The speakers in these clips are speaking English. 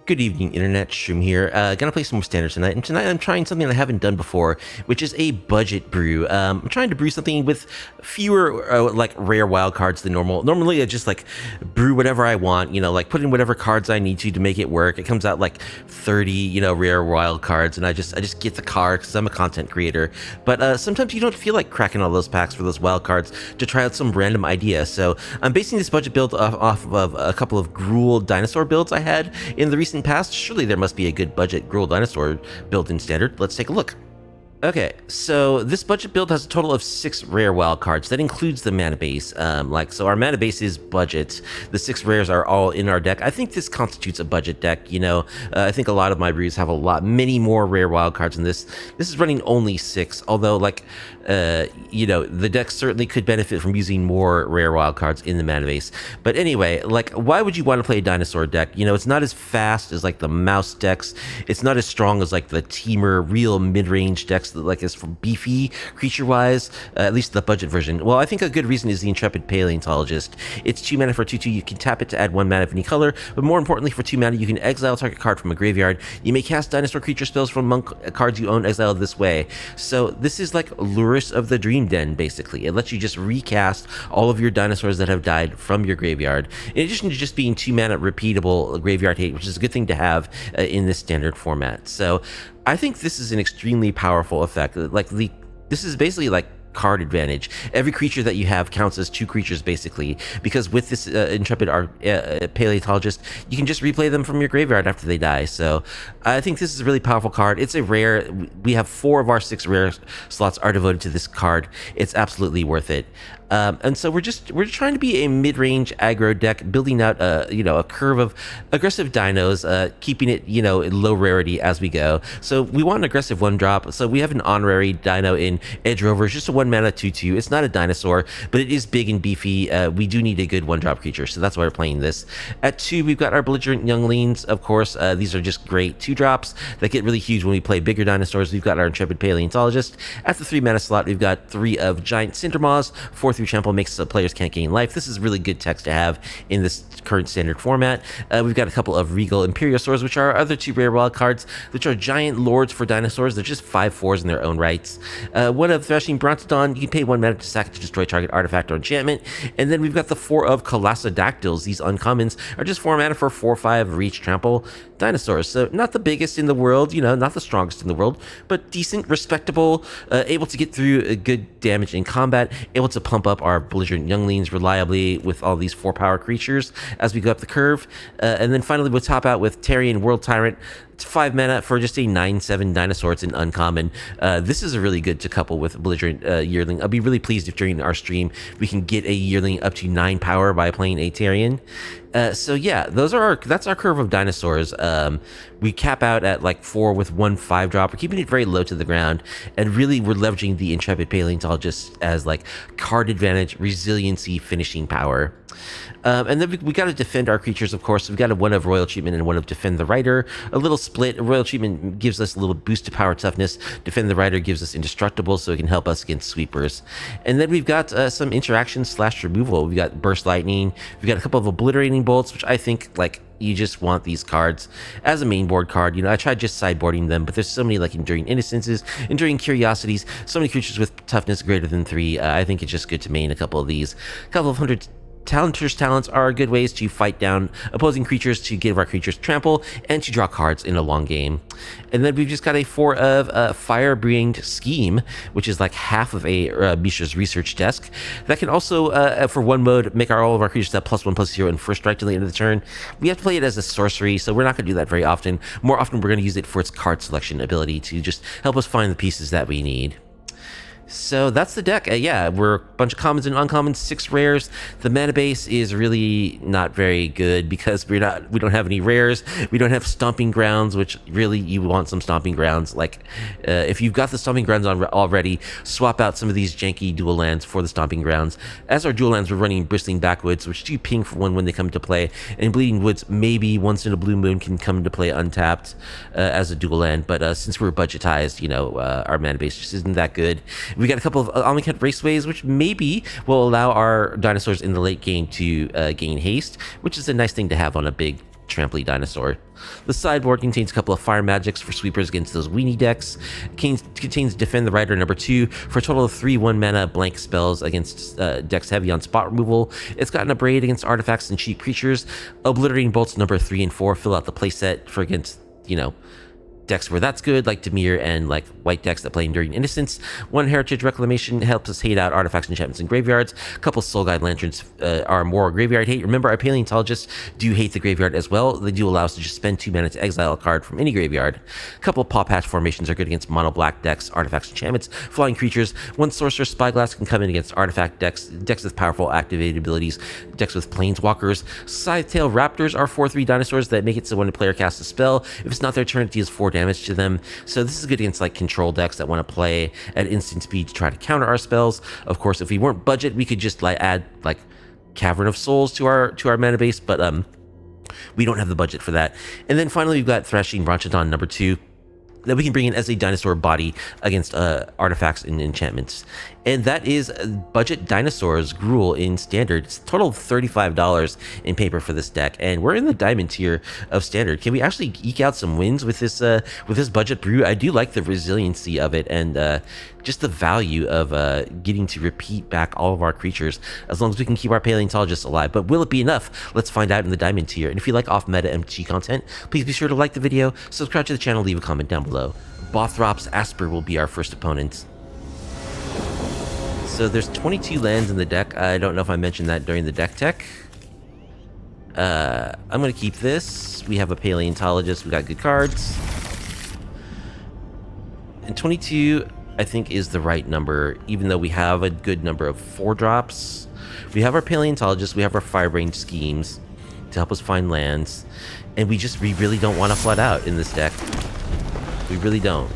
Good evening, Internet. Shroom here. Gonna play some more Standard tonight, and tonight I'm trying something I haven't done before, which is a budget brew. I'm trying to brew something with fewer, like, rare wild cards than normal. Normally, I just, like, brew whatever I want, you know, like, put in whatever cards I need to make it work. It comes out, like, 30, you know, rare wild cards, and I just get the card because I'm a content creator. But sometimes you don't feel like cracking all those packs for those wild cards to try out some random idea. So I'm basing this budget build off of a couple of Gruul Dinosaur builds I had in the recent past. Surely there must be a good budget Gruul Dinosaur build in Standard. Let's take a look. Okay, so this budget build has a total of 6 rare wild cards. That includes the mana base. So our mana base is budget. The 6 rares are all in our deck. I think this constitutes a budget deck. You know, I think a lot of my brews have many more rare wild cards than this. This is running only 6, although, like, you know, the deck certainly could benefit from using more rare wild cards in the mana base. But anyway, like, why would you want to play a dinosaur deck? You know, it's not as fast as, like, the mouse decks. It's not as strong as, like, the Temur real mid-range decks that, like, is for beefy creature-wise, at least the budget version. Well, I think a good reason is the Intrepid Paleontologist. It's 2 mana for 2/2. You can tap it to add 1 mana of any color, but more importantly, for 2 mana, you can exile a target card from a graveyard. You may cast dinosaur creature spells from monk cards you own exiled this way. So this is like Lurrus of the Dream Den, basically. It lets you just recast all of your dinosaurs that have died from your graveyard, in addition to just being 2 mana repeatable graveyard hate, which is a good thing to have in this standard format. So I think this is an extremely powerful effect. Like, this is basically like card advantage. Every creature that you have counts as 2 creatures, basically, because with this Intrepid Paleontologist, you can just replay them from your graveyard after they die. So I think this is a really powerful card. It's a rare. We have 4 of our 6 rare slots are devoted to this card. It's absolutely worth it. And so we're trying to be a mid-range aggro deck, building out a curve of aggressive dinos, keeping it, you know, low rarity as we go. So we want an aggressive 1-drop. So we have an honorary dino in Edge Rover. It's just a 1 mana 2/2. It's not a dinosaur, but it is big and beefy. We do need a good 1-drop creature, so that's why we're playing this. At 2, we've got our Belligerent Younglings. Of course, these are just great 2-drops that get really huge when we play bigger dinosaurs. We've got our Intrepid Paleontologist. At the 3 mana slot, we've got 3 of Giant Cindermaws. 4 through Trample makes so players can't gain life. This is really good text to have in this current standard format. We've got a couple of Regal Imperiosaurs, which are our other 2 rare wild cards, which are giant lords for dinosaurs. They're just 5/4s in their own rights. 1 of Thrashing Brontodon. You can pay 1 mana to sack it to destroy target artifact or enchantment. And then we've got the 4 of Colossodactyls. These uncommons are just 4 mana for 4/5 reach trample dinosaurs. So not the biggest in the world, you know, not the strongest in the world, but decent, respectable, able to get through a good damage in combat, able to pump up our Belligerent Younglings reliably with all these 4-power creatures as we go up the curve. And then finally we'll top out with Terrian World Tyrant. It's 5 mana for just a 9/7 dinosaur. It's an uncommon. This is a really good to couple with Belligerent Yearling. I'll be really pleased if during our stream we can get a Yearling up to 9 power by playing a Terrian. So yeah, that's our curve of dinosaurs. We cap out at like 4 with 1 5-drop. We're keeping it very low to the ground, and really we're leveraging the Intrepid Paleontologist as like card advantage, resiliency, finishing power. And then we got to defend our creatures, of course. We've got a 1 of Royal Treatment and 1 of Defend the Rider. A little split. Royal Treatment gives us a little boost to power toughness. Defend the Rider gives us Indestructible, so it can help us against sweepers. And then we've got some interaction / removal. We've got Burst Lightning. We've got a couple of Obliterating Bolts, which I think, like, you just want these cards as a main board card. You know, I tried just sideboarding them, but there's so many, like, Enduring Innocences, Enduring Curiosities, so many creatures with toughness greater than 3. I think it's just good to main a couple of these. A couple of 100 Talenter's Talents are good ways to fight down opposing creatures, to give our creatures trample, and to draw cards in a long game. And then we've just got a 4 of Fire Brewing Scheme, which is like half of a Mishra's Research Desk. That can also, for 1 mode, make all of our creatures have +1/+0 and first strike till the end of the turn. We have to play it as a sorcery, so we're not going to do that very often. More often, we're going to use it for its card selection ability to just help us find the pieces that we need. So that's the deck. Yeah, we're a bunch of commons and uncommons, 6 rares. The mana base is really not very good because we don't have any rares. We don't have Stomping Grounds, which really you want some Stomping Grounds. Like, if you've got the Stomping Grounds on already, swap out some of these janky dual lands for the Stomping Grounds. As our dual lands, we're running Bristling Backwoods, which do ping for 1 when they come into play, and Bleeding Woods maybe once in a blue moon can come into play untapped as a dual land. But since we're budgetized, you know, our mana base just isn't that good. We got a couple of Omnicat Raceways, which maybe will allow our dinosaurs in the late game to gain haste, which is a nice thing to have on a big Tramply Dinosaur. The sideboard contains a couple of fire magics for sweepers against those weenie decks. It contains Defend the Rider #2 for a total of 3 1-mana blank spells against decks heavy on spot removal. It's got an Abrade against artifacts and cheap creatures. Obliterating Bolts #3 and 4 fill out the playset for against, you know, decks where that's good, like Dimir and like white decks that play Enduring Innocence. 1 Heritage Reclamation helps us hate out artifacts, enchantments, and graveyards. A couple Soul Guide Lanterns are more graveyard hate. Remember, our paleontologists do hate the graveyard as well. They do allow us to just spend 2 mana to exile a card from any graveyard. A couple Paw Patch formations are good against mono black decks, artifacts, enchantments, flying creatures. 1 Sorcerer Spyglass can come in against artifact decks, decks with powerful activated abilities, decks with planeswalkers. Scythe-tail Raptors are 4/3 dinosaurs that make it so when a player casts a spell, if it's not their turn, it deals 4 damage to them. So this is good against like control decks that want to play at instant speed to try to counter our spells. Of course, if we weren't budget, we could just like add like Cavern of Souls to our mana base, but we don't have the budget for that. And then finally, we've got Thrashing Bronchodon #2 that we can bring in as a dinosaur body against artifacts and enchantments. And that is Budget Dinosaurs Gruul in Standard. It's a total of $35 in paper for this deck, and we're in the diamond tier of Standard. Can we actually eke out some wins with this budget brew? I do like the resiliency of it and just the value of getting to repeat back all of our creatures as long as we can keep our paleontologists alive. But will it be enough? Let's find out in the diamond tier. And if you like off-meta MTG content, please be sure to like the video, subscribe to the channel, leave a comment down below. Bothrops Asper will be our first opponent. So there's 22 lands in the deck. I don't know if I mentioned that during the deck tech. I'm going to keep this. We have a paleontologist. We got good cards. And 22, I think, is the right number, even though we have a good number of 4-drops. We have our paleontologist. We have our Firebrain schemes to help us find lands. And we really don't want to flood out in this deck. We really don't.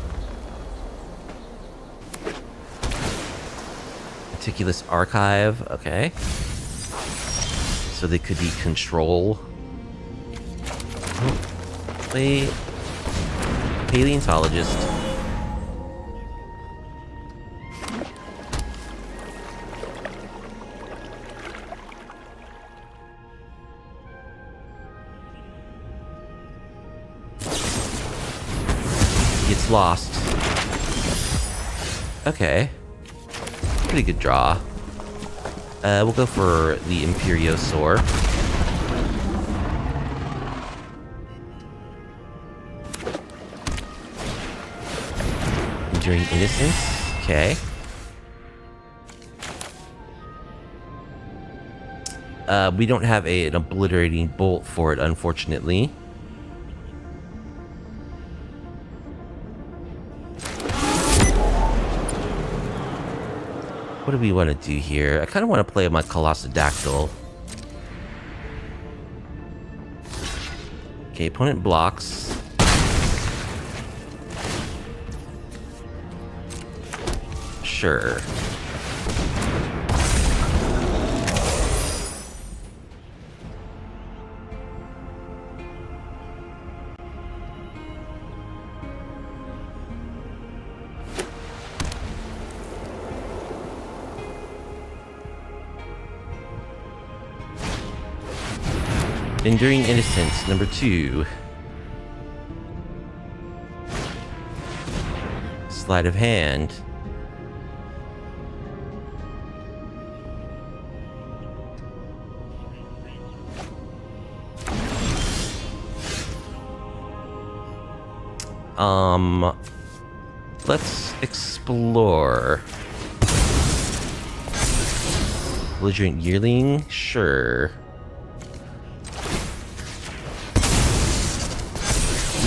Meticulous Archive, okay. So they could be control. Wait. Paleontologist. Gets lost. Okay. Pretty good draw. We'll go for the Imperiosaur. Enduring Innocence. Okay. We don't have an Obliterating Bolt for it, unfortunately. What do we want to do here? I kind of want to play my Colossodactyl. Okay, opponent blocks. Sure. Enduring Innocence, #2. Sleight of Hand. Let's explore. Belligerent Yearling, sure.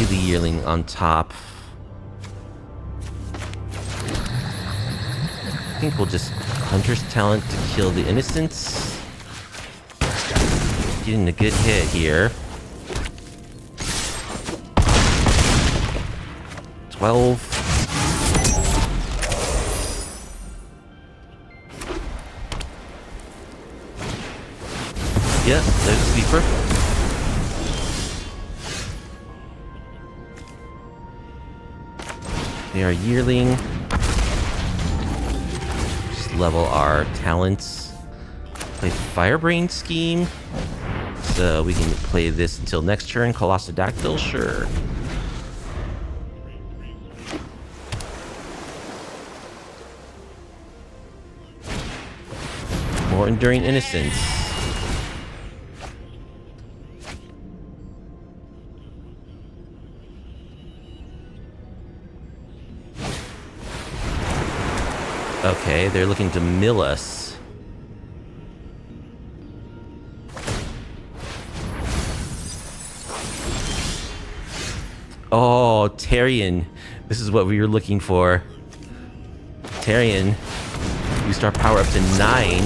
The Yearling on top. I think we'll just Hunter's Talent to kill the Innocence. Getting a good hit here. 12. Yeah, there's a sweeper. They are Yearling. Just level our talents. Play Firebrain Scheme. So we can play this until next turn. Colossodactyl, sure. More Enduring Innocence. Okay, they're looking to mill us. Oh, Terrian. This is what we were looking for. Terrian. Boost our power up to 9.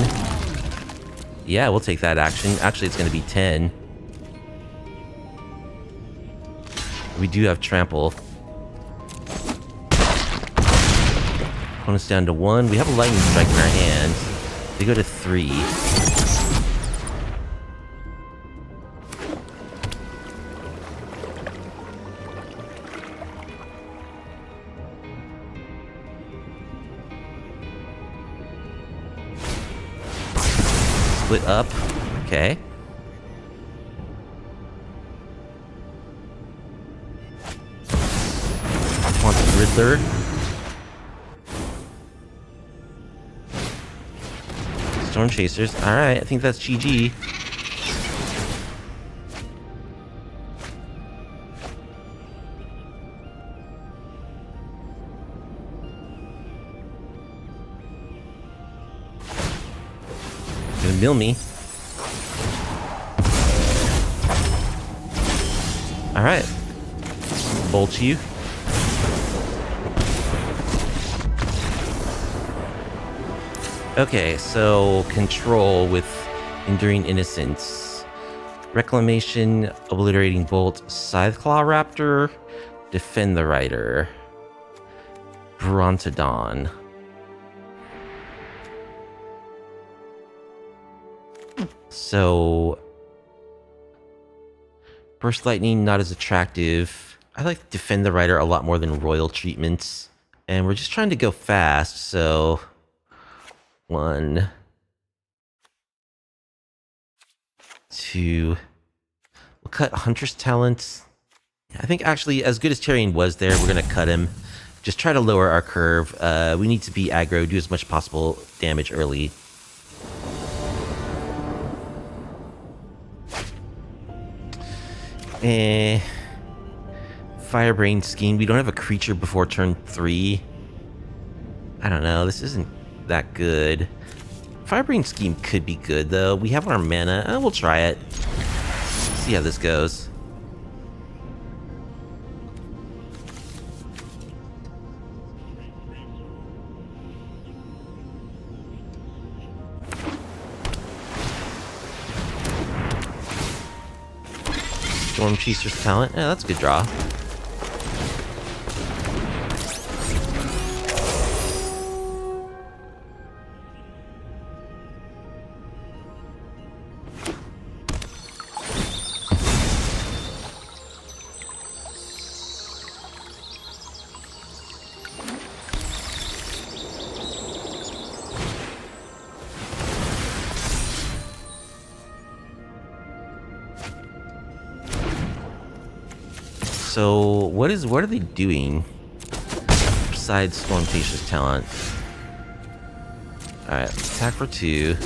Yeah, we'll take that action. Actually, it's going to be 10. We do have trample. Opponent's down to 1. We have a lightning strike in our hand. They go to 3. Split up. Okay. Wants Riddler. Storm Chasers. Alright, I think that's GG. Gonna mill me. Alright. Bolt you. Okay, so control with Enduring Innocence. Reclamation, Obliterating Bolt, Scytheclaw Raptor, Defend the Rider. Brontodon. So Burst Lightning, not as attractive. I like Defend the Rider a lot more than Royal Treatments. And we're just trying to go fast, so 1, 2. We'll cut Hunter's Talents. I think actually, as good as Terrian was there, we're going to cut him. Just try to lower our curve. We need to be aggro, do as much possible damage early. Firebrain Scheme. We don't have a creature before turn 3. I don't know. This isn't that good. Firebrain Scheme could be good, though. We have our mana. We'll try it. See how this goes. Storm Chaser's Talent. Yeah, that's a good draw. So, what are they doing besides Storm Chaser's Talent? Alright, attack for 2.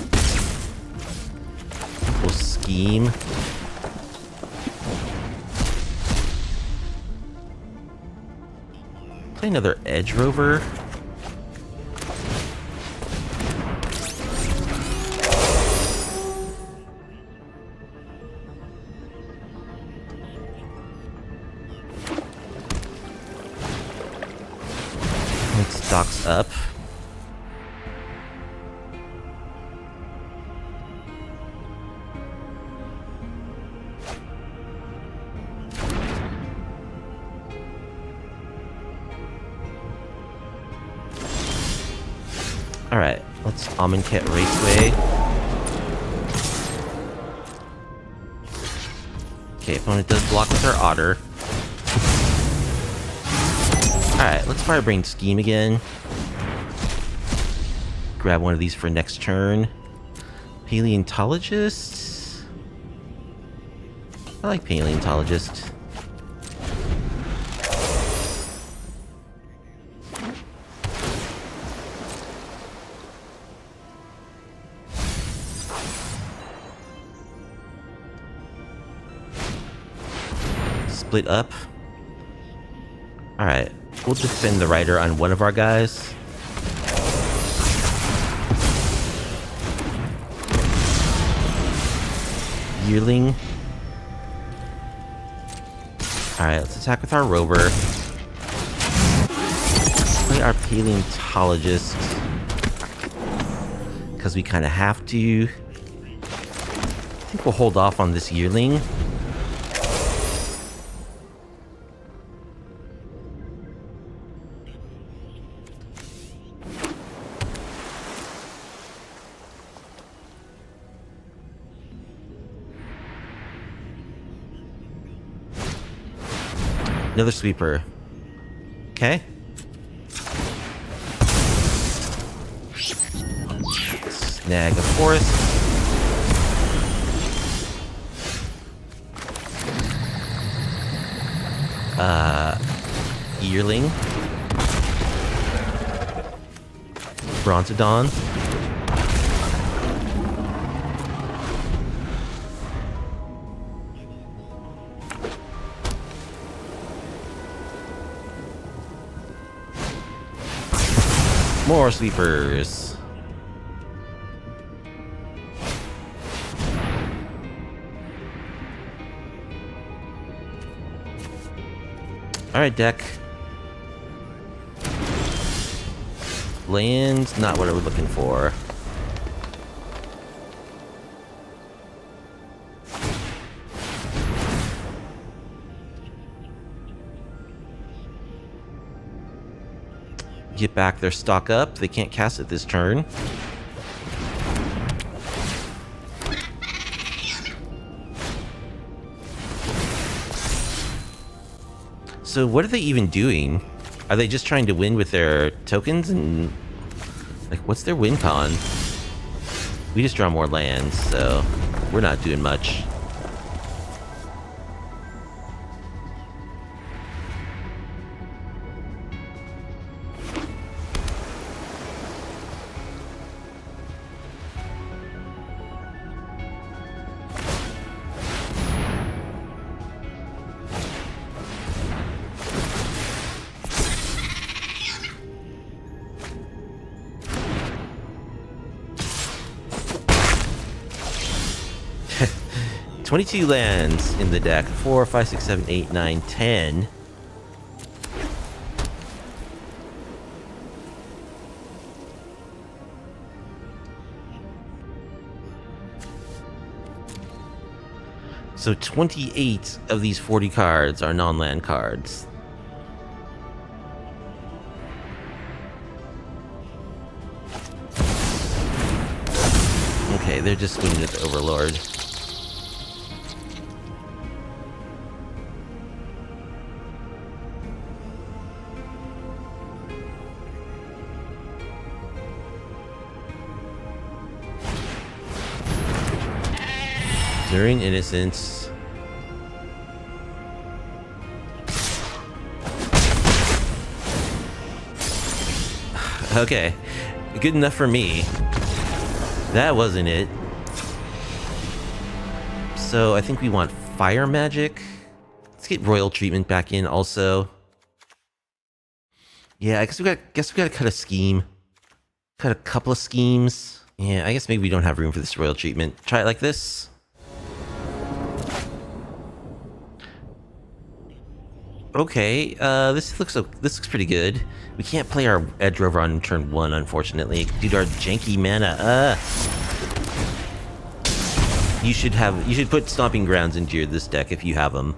We'll scheme. Play another Edge Rover. Stocks up. Alright, let's Amonkhet Raceway. Okay, opponent does block with our Otter. Alright, let's Firebrain Scheme again. Grab one of these for next turn. Paleontologist. I like Paleontologist. Split up. Alright, we'll defend the rider on one of our guys. Yearling. Alright, let's attack with our rover. Play our Paleontologist. Because we kind of have to. I think we'll hold off on this Yearling. Another sweeper. Okay. Snag a forest. Yearling. Bronzodon. More sweepers. Alright, deck. Land, not what I was looking for. Get back their stock up. They can't cast it this turn. So what are they even doing? Are they just trying to win with their tokens? And like, what's their win con? We just draw more lands, so we're not doing much. $22 lands in the deck. 4, 5, 6, 7, 8, 9, 10. So 28 of these 40 cards are non-land cards. Okay, they're just swinging at the Overlord. During Innocence. Okay, good enough for me. That wasn't it. So I think we want fire magic. Let's get royal treatment back in also. Yeah, I guess we gotta cut a scheme. Cut a couple of schemes. Yeah, I guess maybe we don't have room for this royal treatment. Try it like this. Okay, this looks pretty good. We can't play our Edge Rover on turn 1, unfortunately, due to our janky mana. You should put Stomping Grounds into this deck if you have them.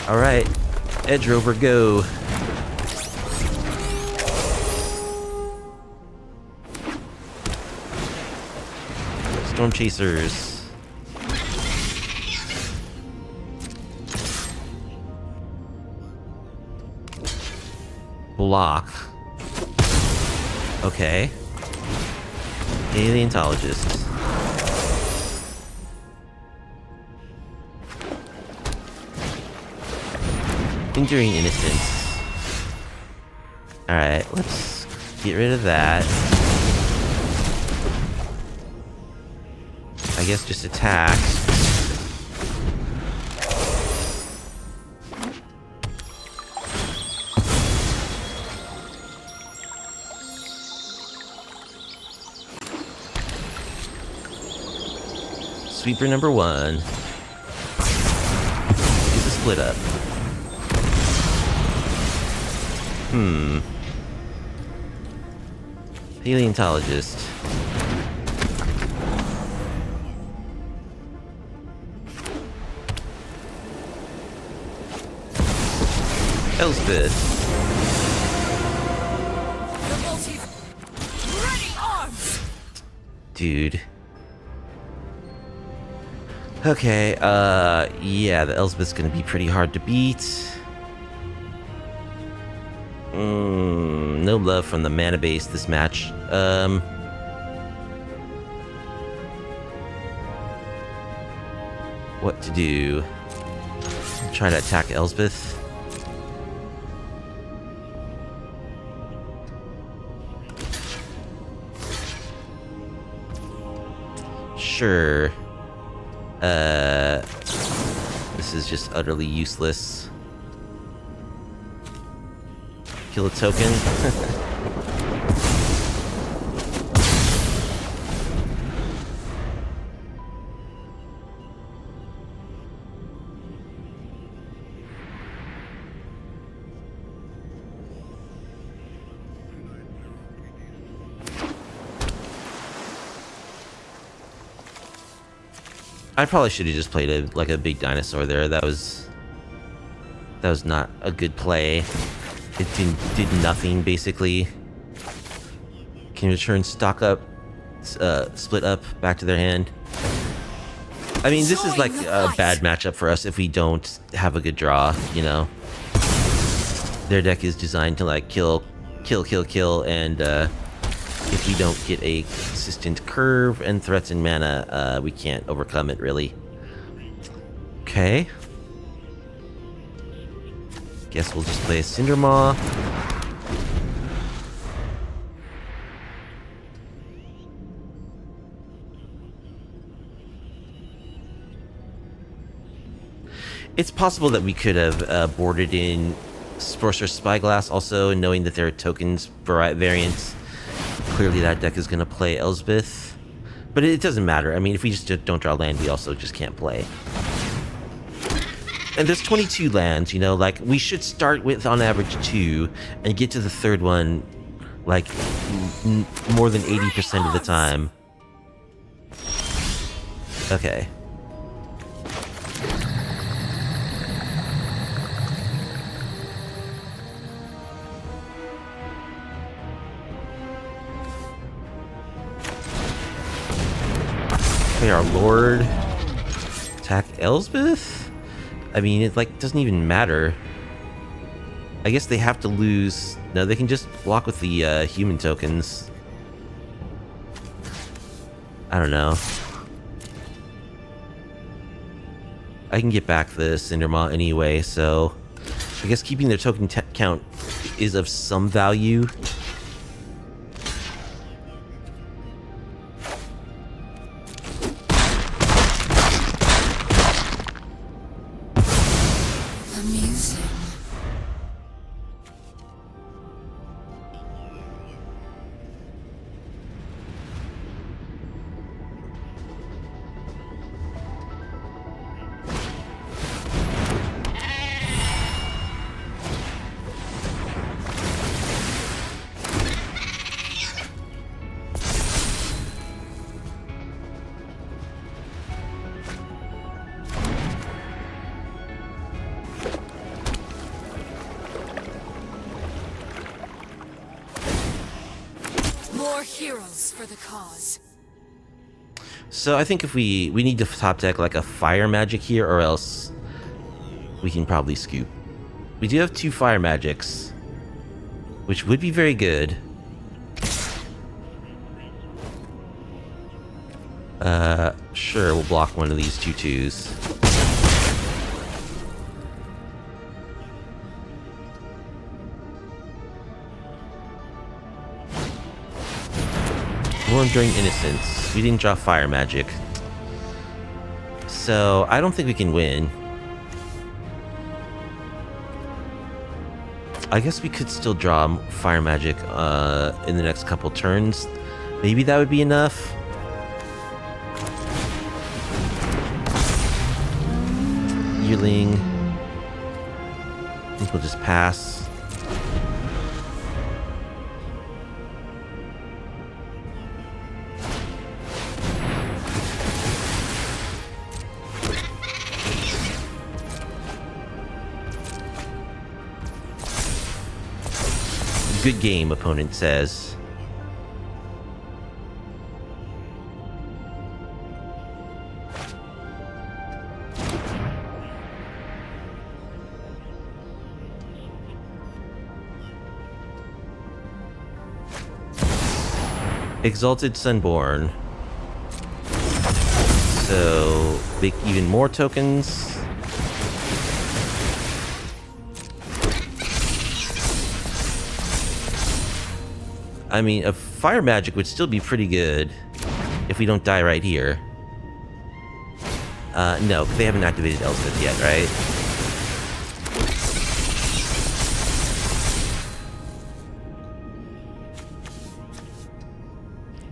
All right, Edge Rover, go. Storm Chasers. Block. Okay. Paleontologist. Enduring innocence. Alright, let's get rid of that. I guess just attack. Sweeper number 1. Use a split up. Paleontologist. Elspeth. Ready arms. Dude. Okay, yeah, the Elspeth's gonna be pretty hard to beat. No love from the mana base this match. What to do? Try to attack Elspeth. Sure. This is just utterly useless. Kill a token. I probably should have just played a big dinosaur there. That was not a good play. It did nothing basically. Can return stock up, split up back to their hand. I mean, this is like a bad matchup for us if we don't have a good draw. You know, their deck is designed to like kill, and if we don't get a consistent curve and threats and mana, we can't overcome it, really. Okay. Guess we'll just play a Cindermaw. It's possible that we could have boarded in Sorcerer's Spyglass also, knowing that there are tokens variants. Clearly that deck is going to play Elspeth. But it doesn't matter. I mean, if we just don't draw land, we also just can't play. And there's 22 lands, you know, like, we should start with, on average, 2, and get to the third one, like, more than 80% of the time. Okay. Okay, our Lord. Attack Elspeth? I mean, it like doesn't even matter. I guess they have to lose. No, they can just block with the human tokens. I don't know. I can get back the Cindermaw anyway, so I guess keeping their token count is of some value. Heroes for the cause. So I think if we need to top deck like a fire magic here, or else we can probably scoop. We do have 2 fire magics, which would be very good. Sure, we'll block one of these 2/2s. Born during Innocence. We didn't draw fire magic. So, I don't think we can win. I guess we could still draw fire magic in the next couple turns. Maybe that would be enough. Yearling. I think we'll just pass. Good game, opponent says. Exalted Sunborn. So, make even more tokens. I mean, a fire magic would still be pretty good if we don't die right here. No, they haven't activated Elspeth yet, right?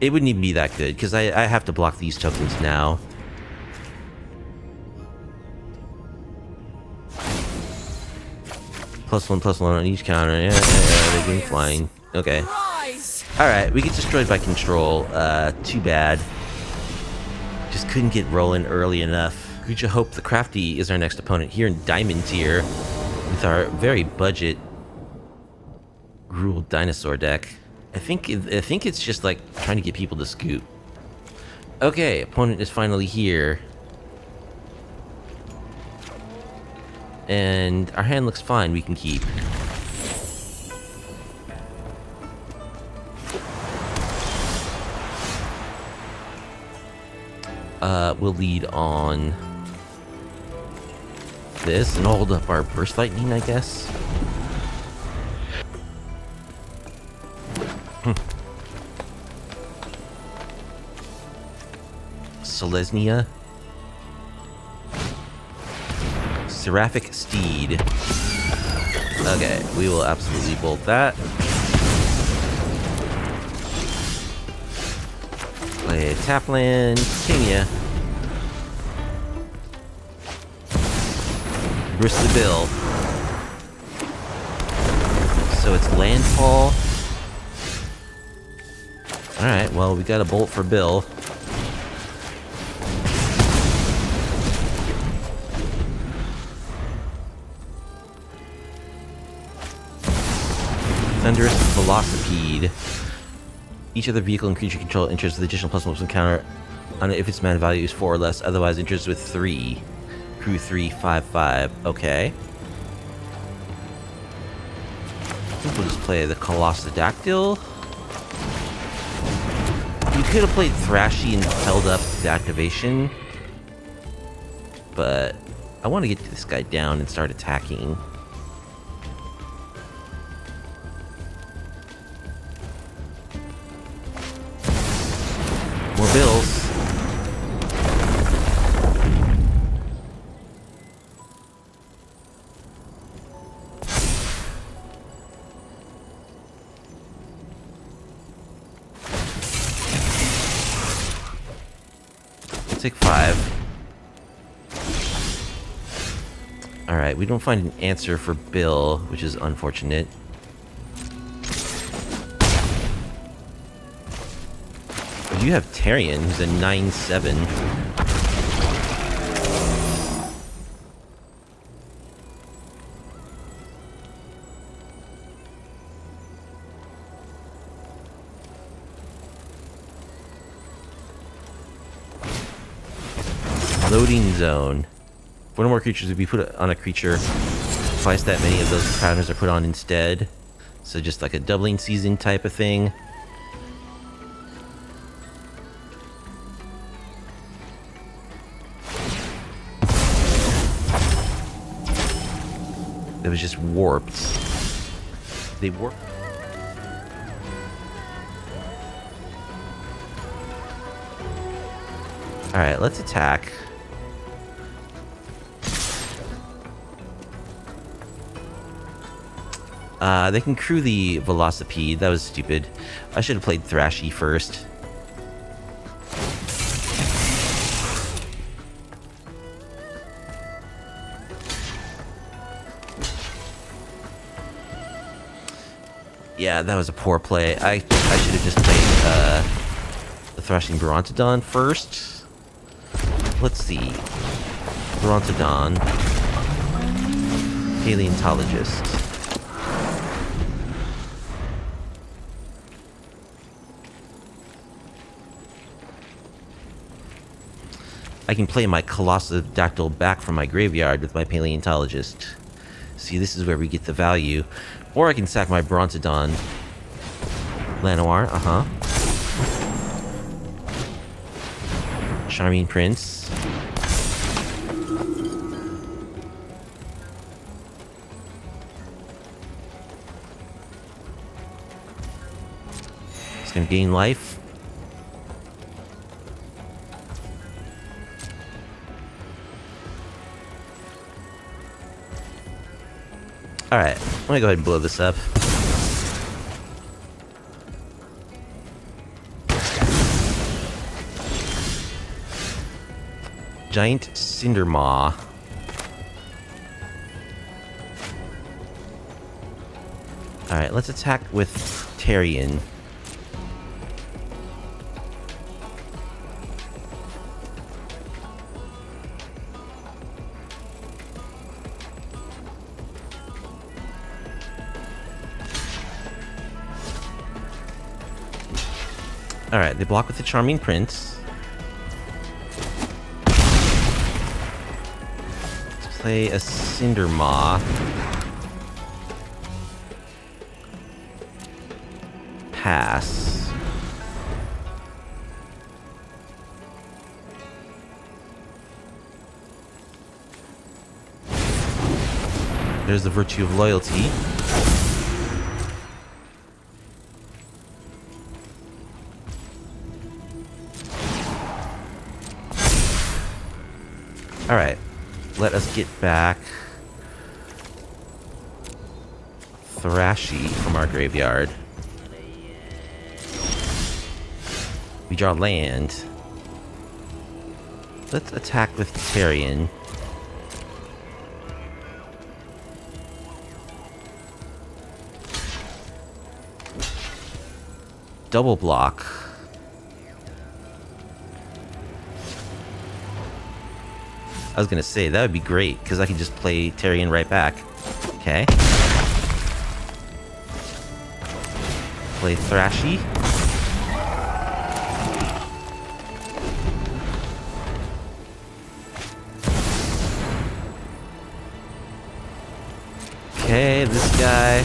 It wouldn't even be that good, because I have to block these tokens now. +1/+1 on each counter. Yeah, they're getting flying. Okay. Alright, we get destroyed by control. Too bad. Just couldn't get rolling early enough. Gruul Hope the Crafty is our next opponent here in Diamond tier with our very budget Gruul Dinosaur deck. I think it's just like trying to get people to scoop. Okay, opponent is finally here. And our hand looks fine, we can keep. We'll lead on this and hold up our Burst Lightning, I guess. Selesnya. Seraphic Steed. Okay, we will absolutely bolt that. Play tap land, Kenya. Bristly Bill. So it's landfall. Alright, well, we got a bolt for Bill. Thunderous Velocipede. Each other vehicle and creature control enters with additional +1 counter on it if its mana value is 4 or less, otherwise enters with 3. Crew 3/5/5. Okay. I think we'll just play the Colossodactyl. You could have played Thrashy and held up the activation, but I want to get this guy down and start attacking. More bills. Take 5. Alright, we don't find an answer for Bill, which is unfortunate. You have Terrian, who's a 9/7. Loading zone. One or more creatures would be put on a creature. Twice that many of those counters are put on instead. So just like a doubling season type of thing. that was just warped. They warped. Alright, let's attack. They can crew the Velocipede. That was stupid. I should have played Thrashy first. Yeah, that was a poor play. I should have just played the Thrashing Brontodon first. Let's see. Brontodon. Paleontologist. I can play my Colossodactyl back from my graveyard with my Paleontologist. See, this is where we get the value. Or I can sack my Brontodon. Lanoir, Charming Prince. It's gonna gain life. Alright, I'm gonna go ahead and blow this up. Giant Cindermaw. Alright, let's attack with Terrian. Alright, they block with the Charming Prince. Let's play a Cindermaw. Pass. There's the Virtue of Loyalty. Alright, let us get back Thrashy from our graveyard. We draw land. Let's attack with Terrian. Double block. I was gonna say, that would be great, because I can just play Terrian right back. Okay. Play Thrashy. Okay, this guy.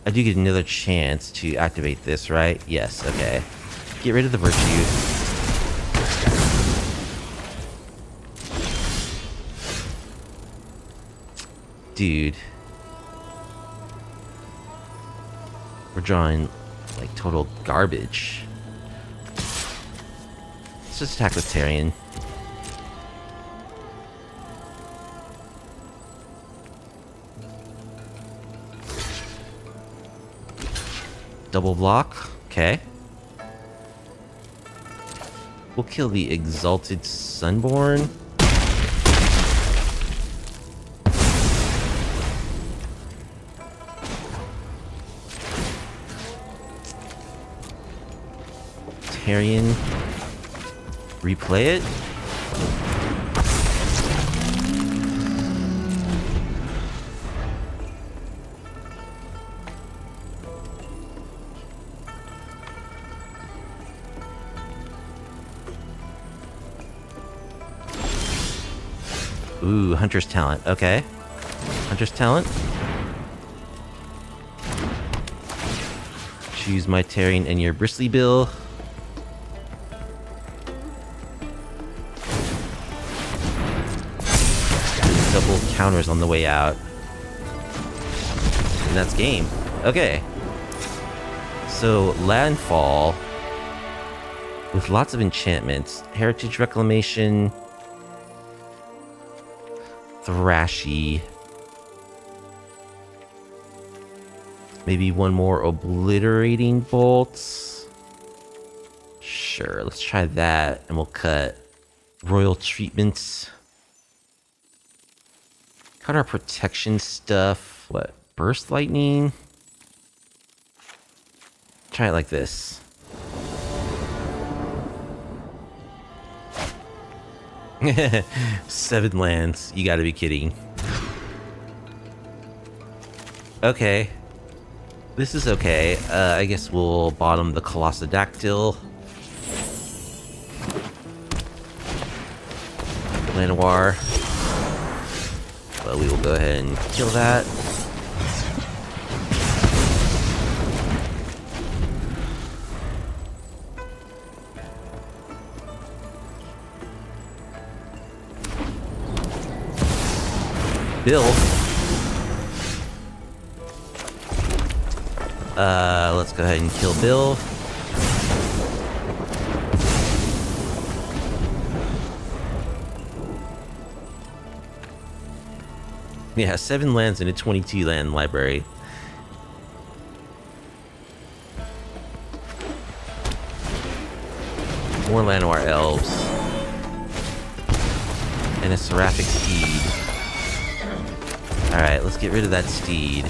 I do get another chance to activate this, right? Yes, okay. Get rid of the Virtue. Dude. We're drawing, like, total garbage. Let's just attack with Terrian. Double block. Okay. We'll kill the Exalted Sunborn. Terrian. Replay it. Ooh, Hunter's Talent. Okay. Hunter's Talent. Choose my Terrian and your bristly bill. Double counters on the way out. And that's game. Okay. So, landfall with lots of enchantments. Heritage Reclamation. Thrashy. Maybe one more Obliterating Bolts. Sure, let's try that, and we'll cut Royal Treatments. Cut our protection stuff. What? Burst Lightning? Try it like this. Seven lands. You gotta be kidding. Okay. This is okay. I guess we'll bottom the Colossodactyl. Llanowar. Well, we will go ahead and kill that. Bill. Let's go ahead and kill Bill. Yeah, 7 lands in a 22 land library. More Llanowar elves. And a Seraphic Steed. Alright, let's get rid of that steed.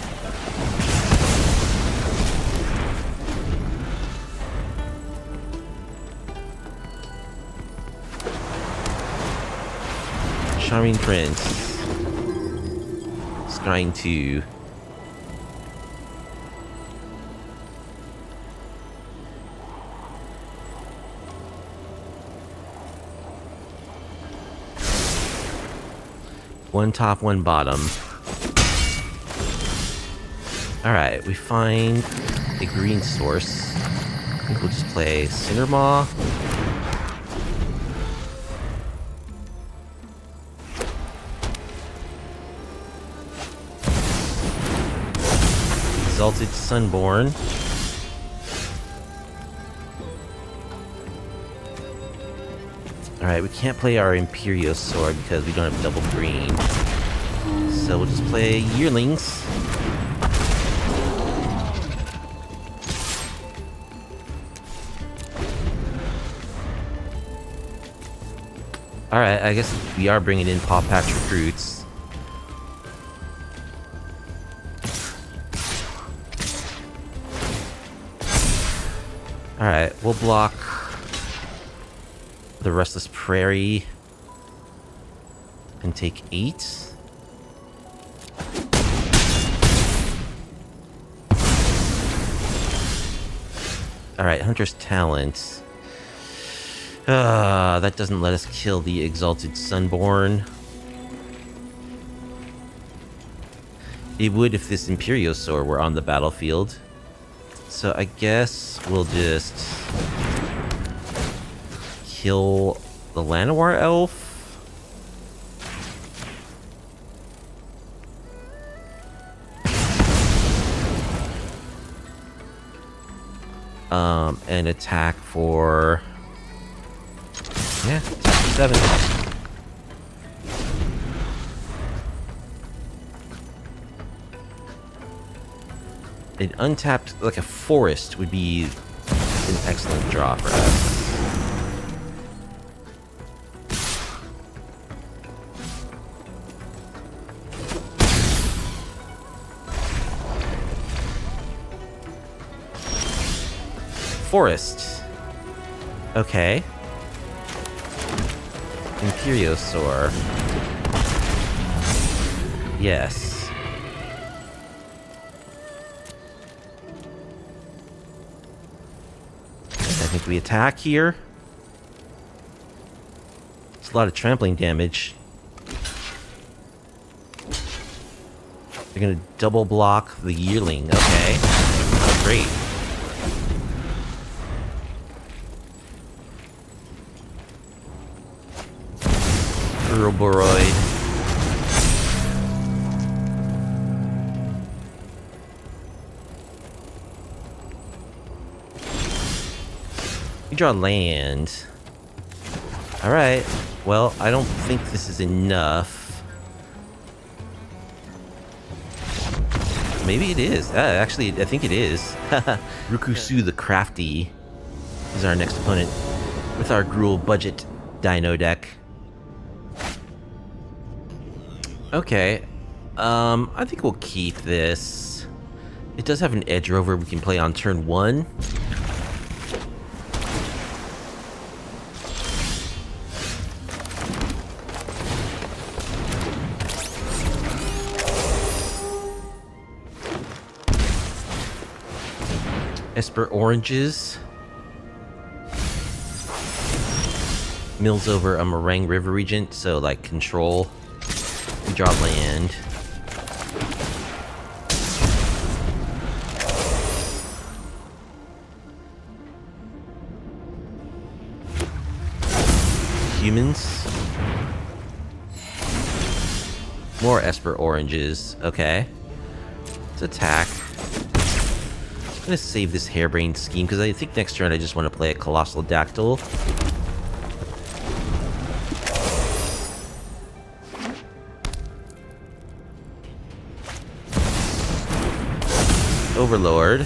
Charming Prince. Scrying 2. One top, one bottom. Alright, we find a green source. I think we'll just play Cindermaw. Exalted Sunborn. Alright, we can't play our Imperiosaur because we don't have double green. So we'll just play Yearlings. Alright, I guess we are bringing in Paw Patch recruits. Alright, we'll block the Restless Prairie and take 8. Alright, Hunter's Talent. That doesn't let us kill the Exalted Sunborn. It would if this Imperiosaur were on the battlefield. So I guess we'll just kill the Llanowar elf. And attack for... yeah, attack for 7. An untapped, like a forest, would be an excellent draw for us. Forest. Okay. Imperiosaur. Yes. I think we attack here. It's a lot of trampling damage. They're gonna double block the Yearling. Okay. Oh, great. Uroboroid. You draw land. Alright. Well, I don't think this is enough. Maybe it is. Actually, I think it is. Rukusu the Crafty is our next opponent with our Gruul budget Dino deck. Okay. I think we'll keep this. It does have an edge rover we can play on turn 1. Esper Oranges. Mills over a Meringue River Regent, so like control. We draw land. Humans. More Esper Oranges. Okay. Let's attack. I'm gonna save this harebrained scheme because I think next turn I just want to play a Colossal Dactyl. Overlord.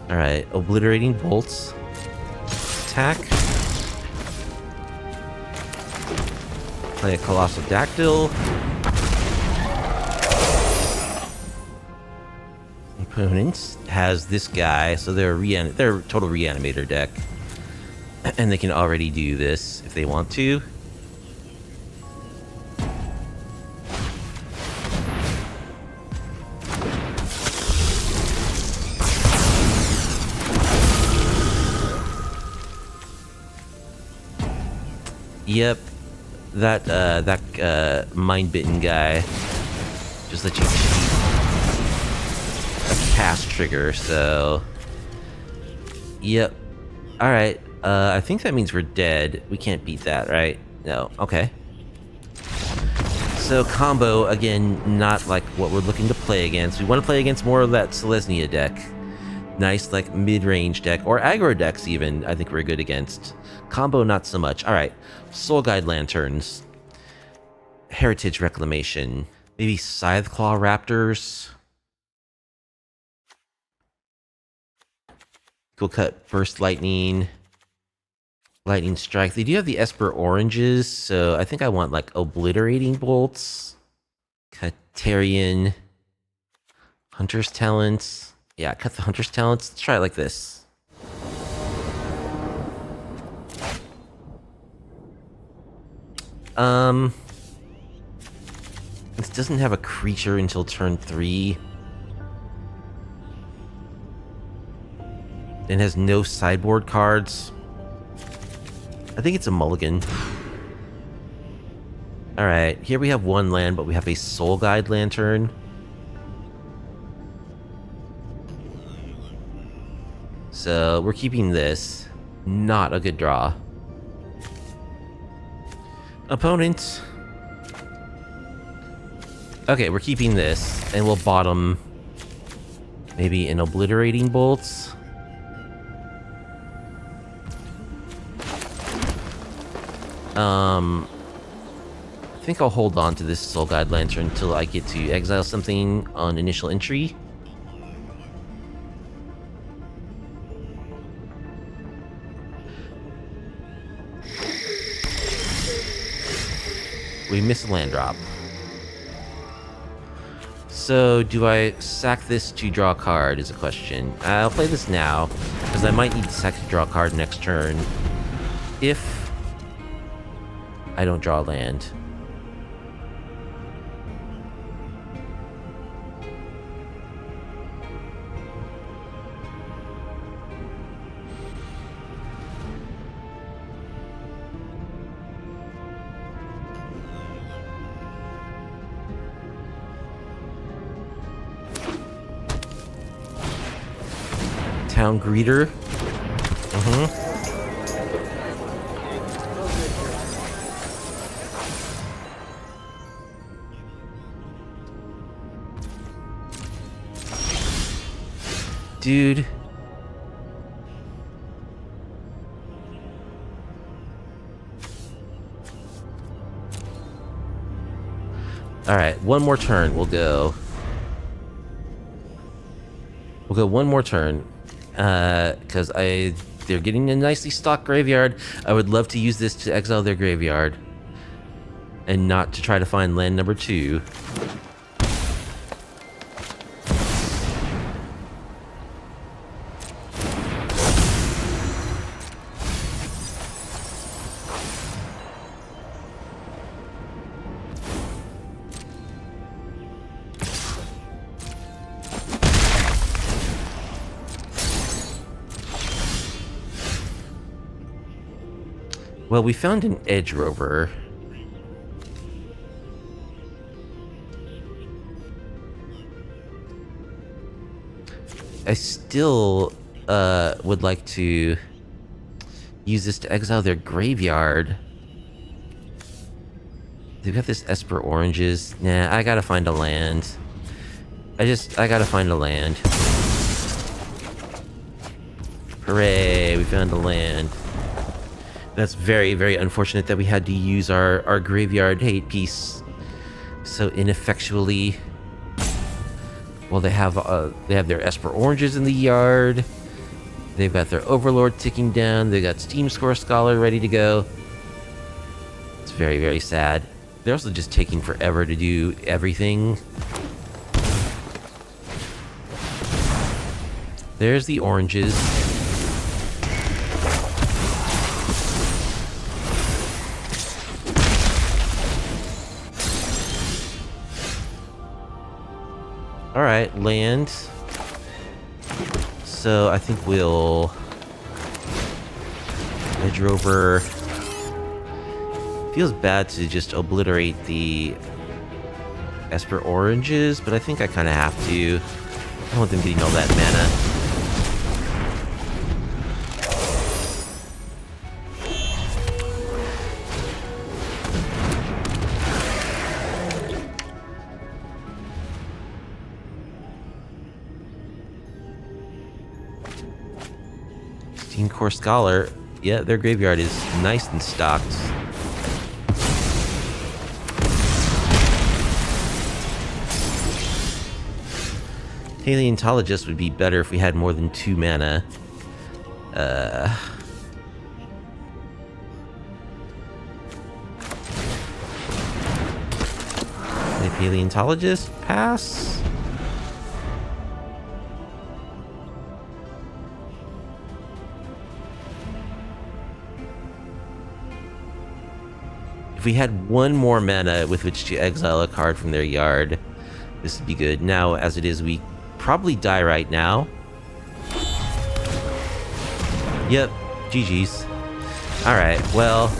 Alright, Obliterating Bolts. Attack. Play a Colossal Dactyl. Opponent has this guy, so they're a total reanimator deck. And they can already do this if they want to. Yep, that mind-bitten guy just let you cheat a cast trigger, so... Yep. Alright, I think that means we're dead. We can't beat that, right? No, okay. So combo, again, not like what we're looking to play against. We want to play against more of that Selesnya deck. Nice, like, mid-range deck, or aggro decks even, I think we're good against. Combo, not so much. Alright, Soul Guide Lanterns. Heritage Reclamation. Maybe Scytheclaw Raptors. We'll cut Burst Lightning. Lightning Strike. They do have the Esper Oranges, so I think I want, like, Obliterating Bolts. Cut Terrian. Hunter's Talents. Yeah, cut the Hunter's Talents. Let's try it like this. This doesn't have a creature until turn 3. It has no sideboard cards. I think it's a mulligan. Alright, here we have one land, but we have a Soul Guide Lantern. So, we're keeping this. Not a good draw. Opponent. Okay, we're keeping this, and we'll bottom maybe an Obliterating Bolts. I think I'll hold on to this Soul Guide Lantern until I get to exile something on initial entry. We miss a land drop. So, do I sack this to draw a card is a question. I'll play this now, because I might need to sack to draw a card next turn. If I don't draw a land. Town greeter. Dude. Alright, one more turn. We'll go one more turn. Because they're getting a nicely stocked graveyard. I would love to use this to exile their graveyard. And not to try to find land number 2. Well, we found an edge rover. I still would like to use this to exile their graveyard. They've got this Esper Oranges. Nah, I gotta find a land. I gotta find a land. Hooray, we found a land. That's very, very unfortunate that we had to use our graveyard hate piece so ineffectually. Well, they have their Esper Oranges in the yard. They've got their Overlord ticking down. They got Steam Score Scholar ready to go. It's very, very sad. They're also just taking forever to do everything. There's the oranges. Alright, land. So I think we'll edge rover. Feels bad to just obliterate the Esper Oranges, but I think I kind of have to. I don't want them getting all that mana. Steam Core Scholar. Yeah, their graveyard is nice and stocked. Paleontologist would be better if we had more than 2 mana. The Paleontologist? Pass? If we had 1 more mana with which to exile a card from their yard, this would be good. Now, as it is, we probably die right now. Yep, GG's. Alright, well,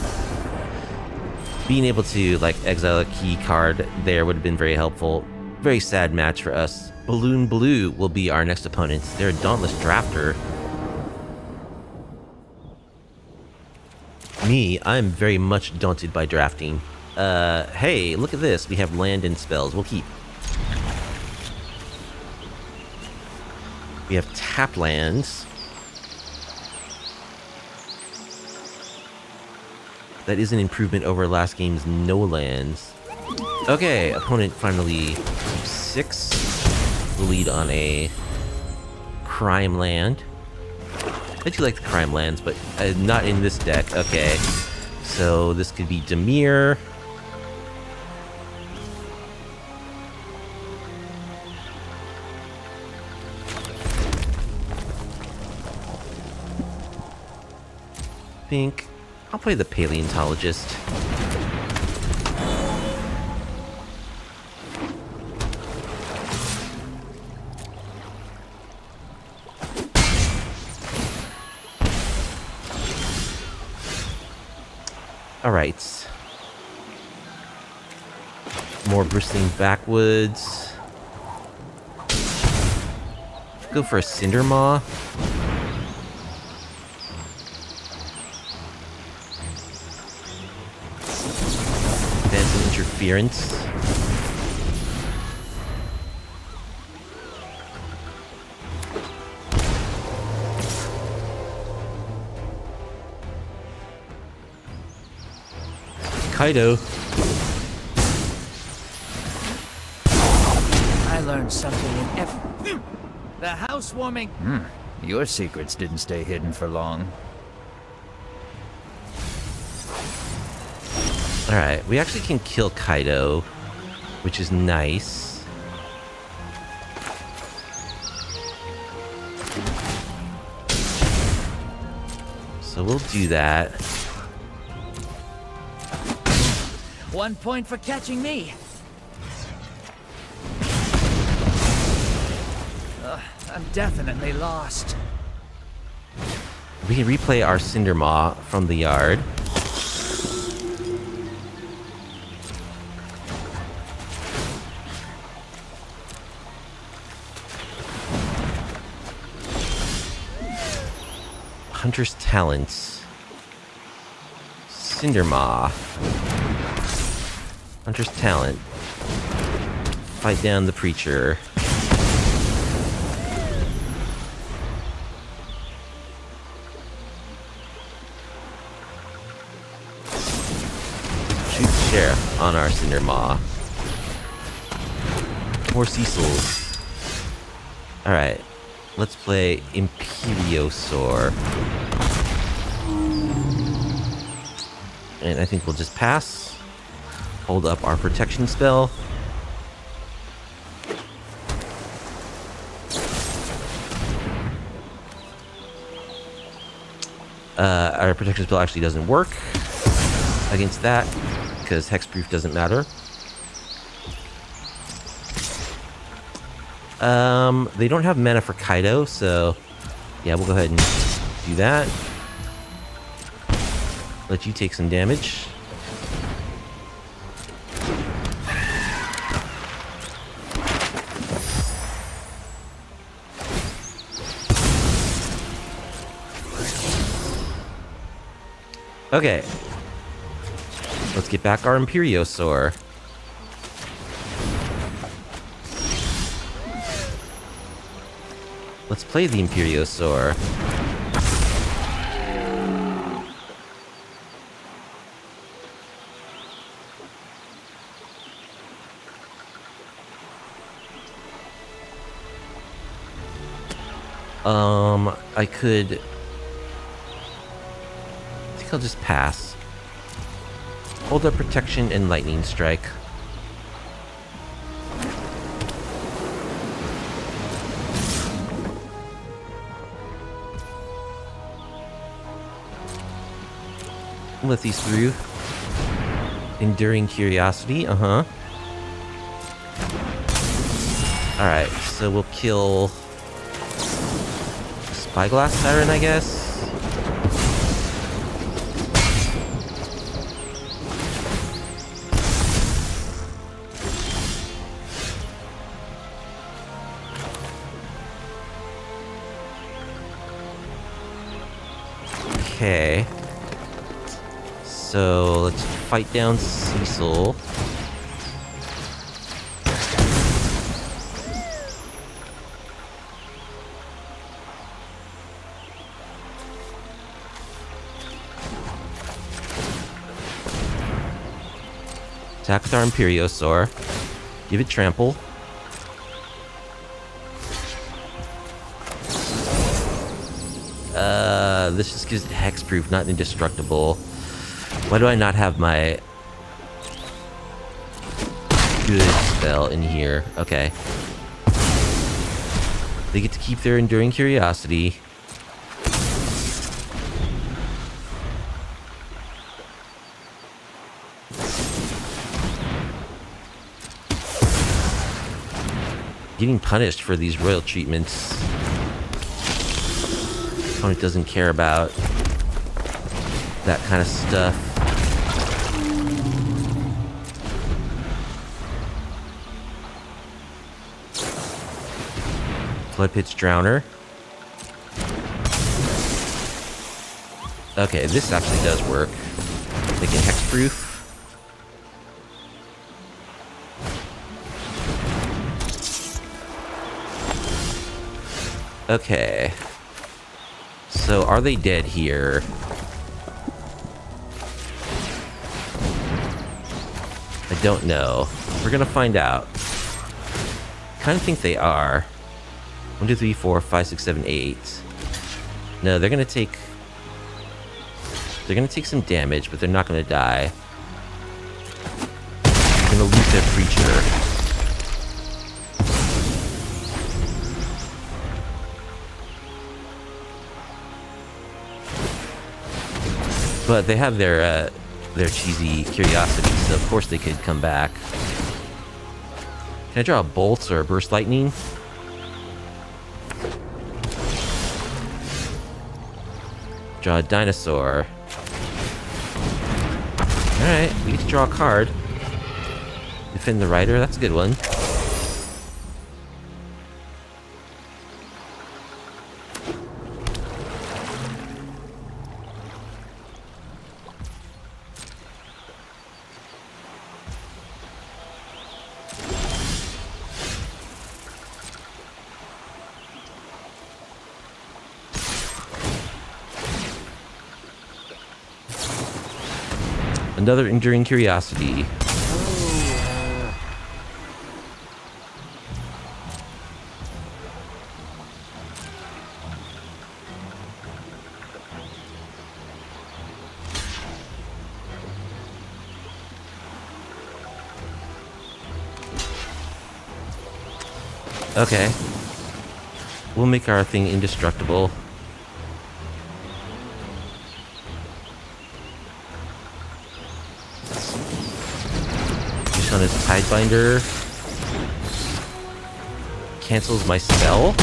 being able to, like, exile a key card there would have been very helpful. Very sad match for us. Balloon Blue will be our next opponent. They're a Dauntless Drafter. Me, I'm very much daunted by drafting. Hey, look at this. We have land and spells. We'll keep. We have tap lands. That is an improvement over last game's no lands. Okay, opponent finally 6. Lead on a crime land. I do like the crime lands, but not in this deck. Okay, so this could be Dimir. I think I'll play the Paleontologist. Alright. More bristling backwoods. Go for a Cinder Maw. interference. Kaido. I learned something in every... The housewarming... Your secrets didn't stay hidden for long. Alright, we actually can kill Kaido, which is nice. So we'll do that. 1 point for catching me. I'm definitely lost. We can replay our Cindermaw from the yard. Hunter's Talents. Cindermaw. Hunter's Talent. Fight down the Preacher. Shoot the Sheriff on our Cindermaw. More Cecils. Alright. Let's play Imperiosaur. And I think we'll just pass. Hold up our protection spell. Our protection spell actually doesn't work against that because hexproof doesn't matter. They don't have mana for Kaido, so yeah, we'll go ahead and do that. Let you take some damage. Okay. Let's get back our Imperiosaur. Let's play the Imperiosaur. I could... I think I'll just pass. Hold up protection and lightning strike. Let these through. Enduring Curiosity, Alright, so we'll kill... Spyglass Tyrant, I guess? Okay. So let's fight down Cecil. Attack with our Imperiosaur. Give it trample. This just gives it hexproof, not indestructible. Why do I not have my good spell in here? Okay. They get to keep their Enduring Curiosity. Getting punished for these royal treatments. Opponent doesn't care about that kind of stuff. Flood Pit's Drowner. Okay, this actually does work. Making hexproof. Okay. So, are they dead here? I don't know. We're gonna find out. Kind of think they are. 1, 2, 3, 4, 5, 6, 7, 8. No, they're gonna take... They're gonna take some damage, but they're not gonna die. They're gonna lose their creature. But they have their cheesy curiosity, so of course they could come back. Can I draw a bolt or a burst lightning? Draw a dinosaur. Alright, we get to draw a card. Defend the rider, that's a good one. Another enduring curiosity. Okay. We'll make our thing indestructible. On his Tidebinder cancels my spell.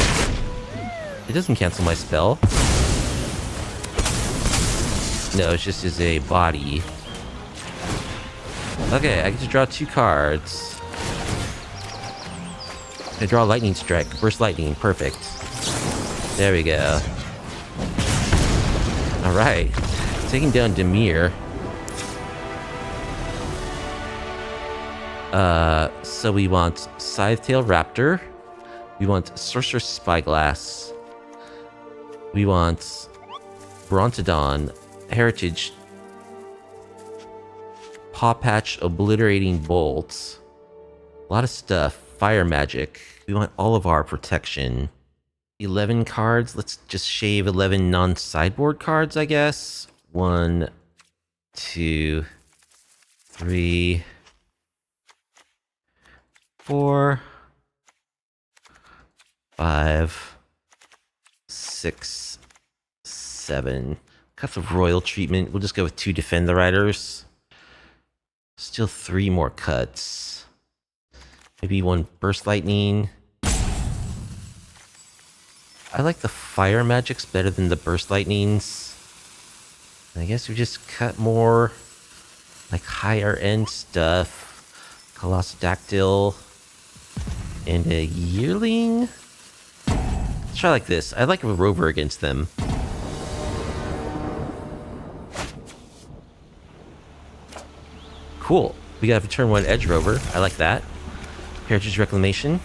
It doesn't cancel my spell. No, it's just as a body. Okay, I get to draw 2 cards. I draw Lightning Strike, Burst Lightning, perfect. There we go. Alright, taking down Dimir. So we want Scythetail Raptor. We want Sorcerous Spyglass. We want Brontodon, Heritage, Paw Patch, Obliterating Bolts. A lot of stuff. Fire Magic. We want all of our protection. 11 cards. Let's just shave 11 non-sideboard cards, I guess. 1, 2, 3... 4, 5, 6, 7. Cuts of Royal Treatment. We'll just go with 2 Defend the Riders. Still 3 more cuts. Maybe 1 Burst Lightning. I like the Fire Magics better than the Burst Lightnings. I guess we just cut more like higher end stuff. Colossodactyl. And a Yearling? Let's try like this. I like a Rover against them. Cool. We got a turn 1 Edge Rover. I like that. Heritage Reclamation.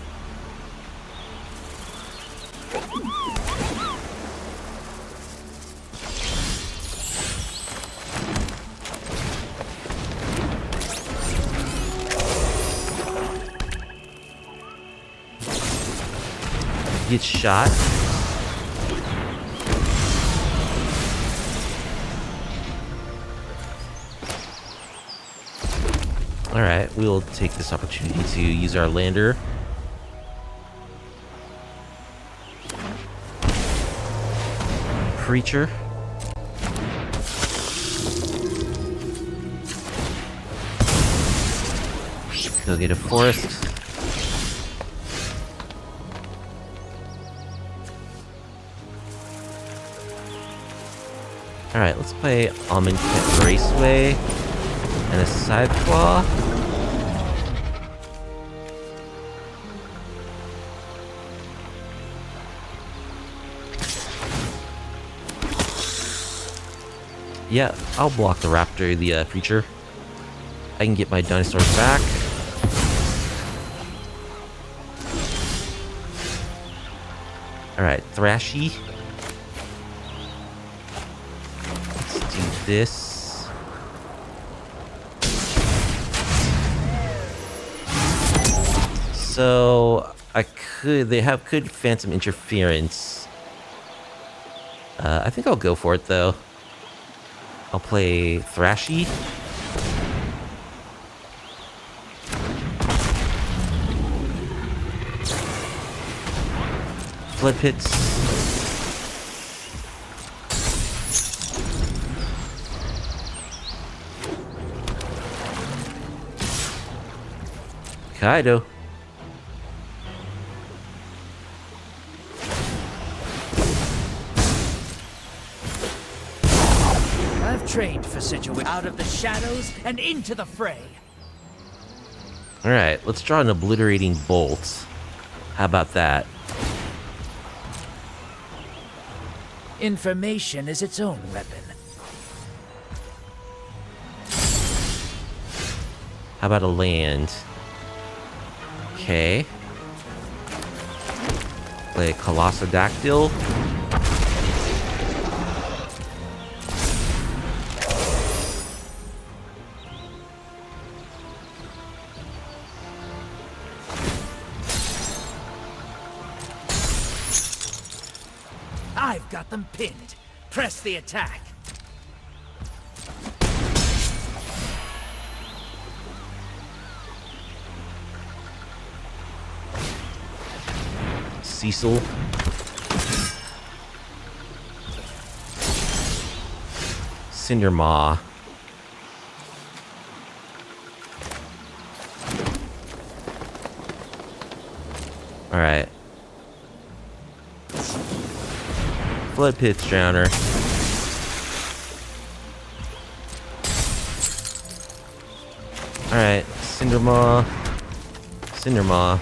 Gets shot. Alright, we'll take this opportunity to use our lander. Creature. Go get a forest. Alright, let's play Almond Pit Raceway and a Scythe Claw. Yeah, I'll block the raptor, the creature. I can get my dinosaurs back. Alright, Thrashy. Let's do this. So they could Phantom Interference. I think I'll go for it though. I'll play Thrashy. Flood Pits. Kaido. I've trained for situations out of the shadows and into the fray. Alright, let's draw an Obliterating Bolt. How about that? Information is its own weapon. How about a land? Okay. Play Colossodactyl. I've got them pinned. Press the attack. Cecil. Cindermaw. Alright. Flood Pits Drowner. Alright, Cindermaw. Cindermaw.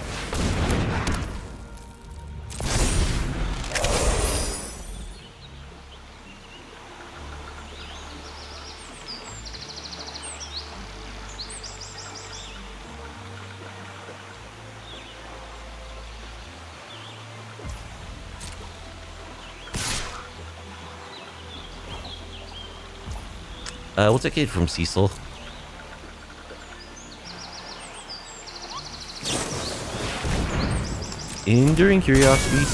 We'll take it from Cecil. Enduring Curiosity.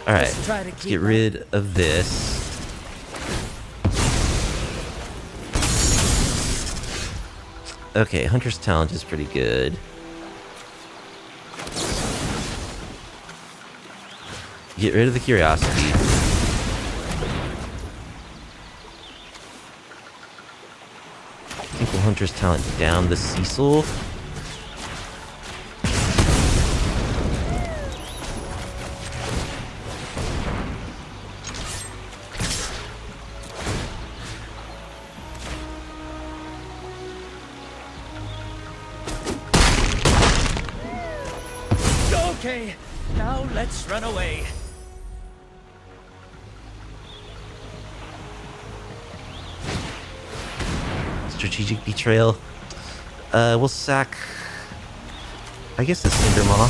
Alright, let's get rid of this. Okay, Hunter's Talent is pretty good. Get rid of the Curiosity. I think we'll Hunter's Talent down the Cecil. Okay, now let's run away. Strategic Betrayal. We'll sack, I guess, the Cindermaw.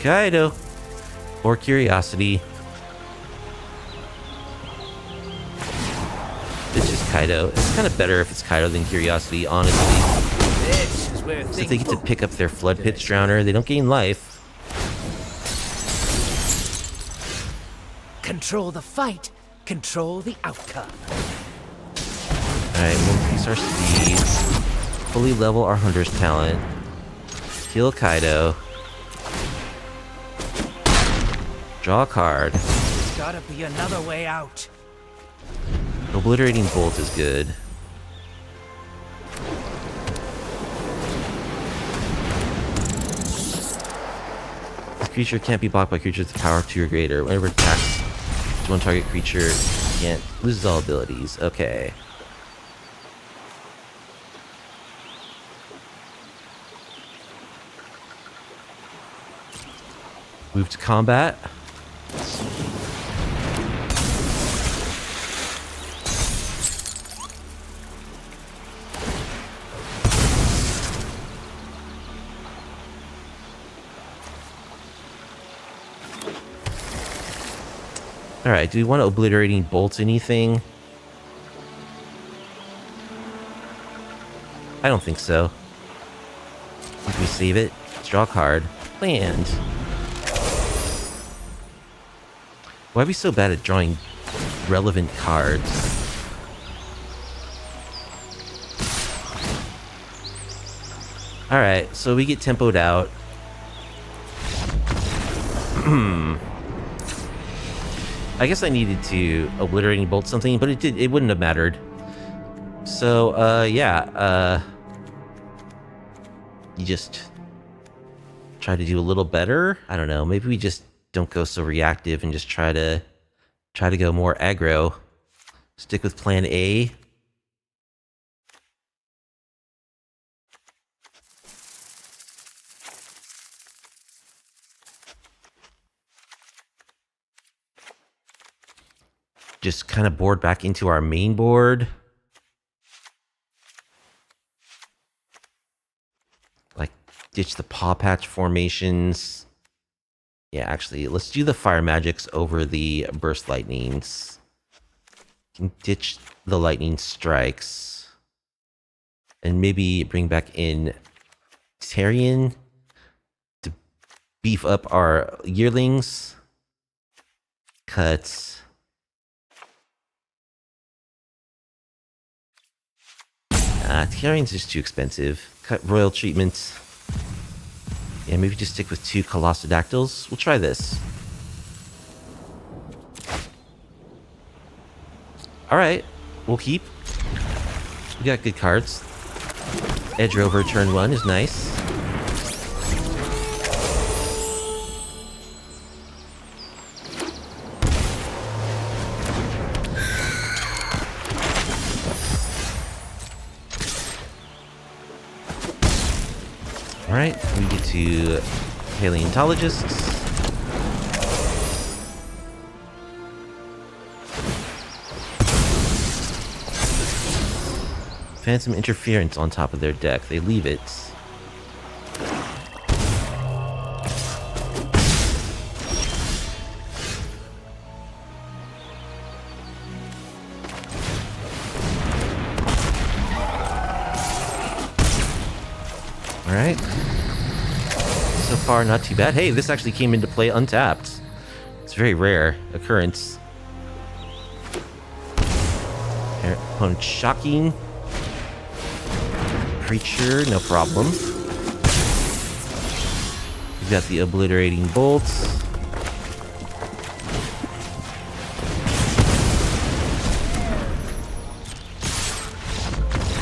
Kaido. Or Curiosity. It's just Kaido. It's kind of better if it's Kaido than Curiosity, honestly. This is where So they get to pick up their Flood Pits Drowner. They don't gain life. Control the fight, control the outcome. Alright, we'll increase our speed. Fully level our Hunter's Talent. Heal Kaido. Draw a card. There's gotta be another way out. Obliterating Bolt is good. This Creature can't be blocked by creatures with power 2 or greater. Whenever it attacks one target creature, can't loses all abilities. Okay. Move to combat. Alright, do we want to obliterating bolt anything? I don't think so. Can we save it? Draw a card. Land. Why are we so bad at drawing relevant cards? Alright, so we get tempoed out. I guess I needed to obliterating bolt something, but it wouldn't have mattered. So, yeah, you just try to do a little better. I don't know, maybe we just don't go so reactive and just try to go more aggro. Stick with plan A. Just kind of board back into our main board. Like, ditch the paw patch formations. Yeah, actually, let's do the fire magics over the burst lightnings. Can ditch the lightning strikes. And maybe bring back in Terrian to beef up our yearlings. Cuts. Terrian's just too expensive. Cut royal treatment. Yeah, maybe just stick with 2 Colossodactyls. We'll try this. Alright, we'll keep. We got good cards. Edge Rover turn 1 is nice. Alright, we get to Paleontologists. Phantom Interference on top of their deck. They leave it. Alright. So far, not too bad. Hey, this actually came into play untapped. It's a very rare occurrence. Opponent shocking. Creature, no problem. We've got the obliterating bolts.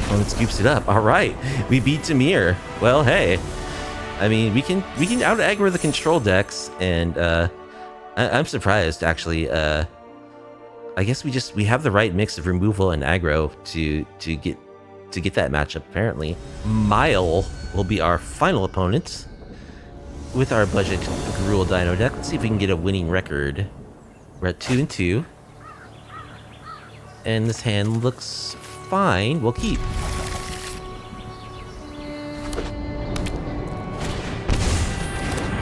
Opponent scoops it up. All right, we beat Dimir. Well, hey, I mean, we can out aggro the control decks, and I'm surprised actually. I guess we have the right mix of removal and aggro to get that matchup. Apparently, Mile will be our final opponent with our budget Gruul Dino deck. Let's see if we can get a winning record. We're at 2-2, and this hand looks fine. We'll keep.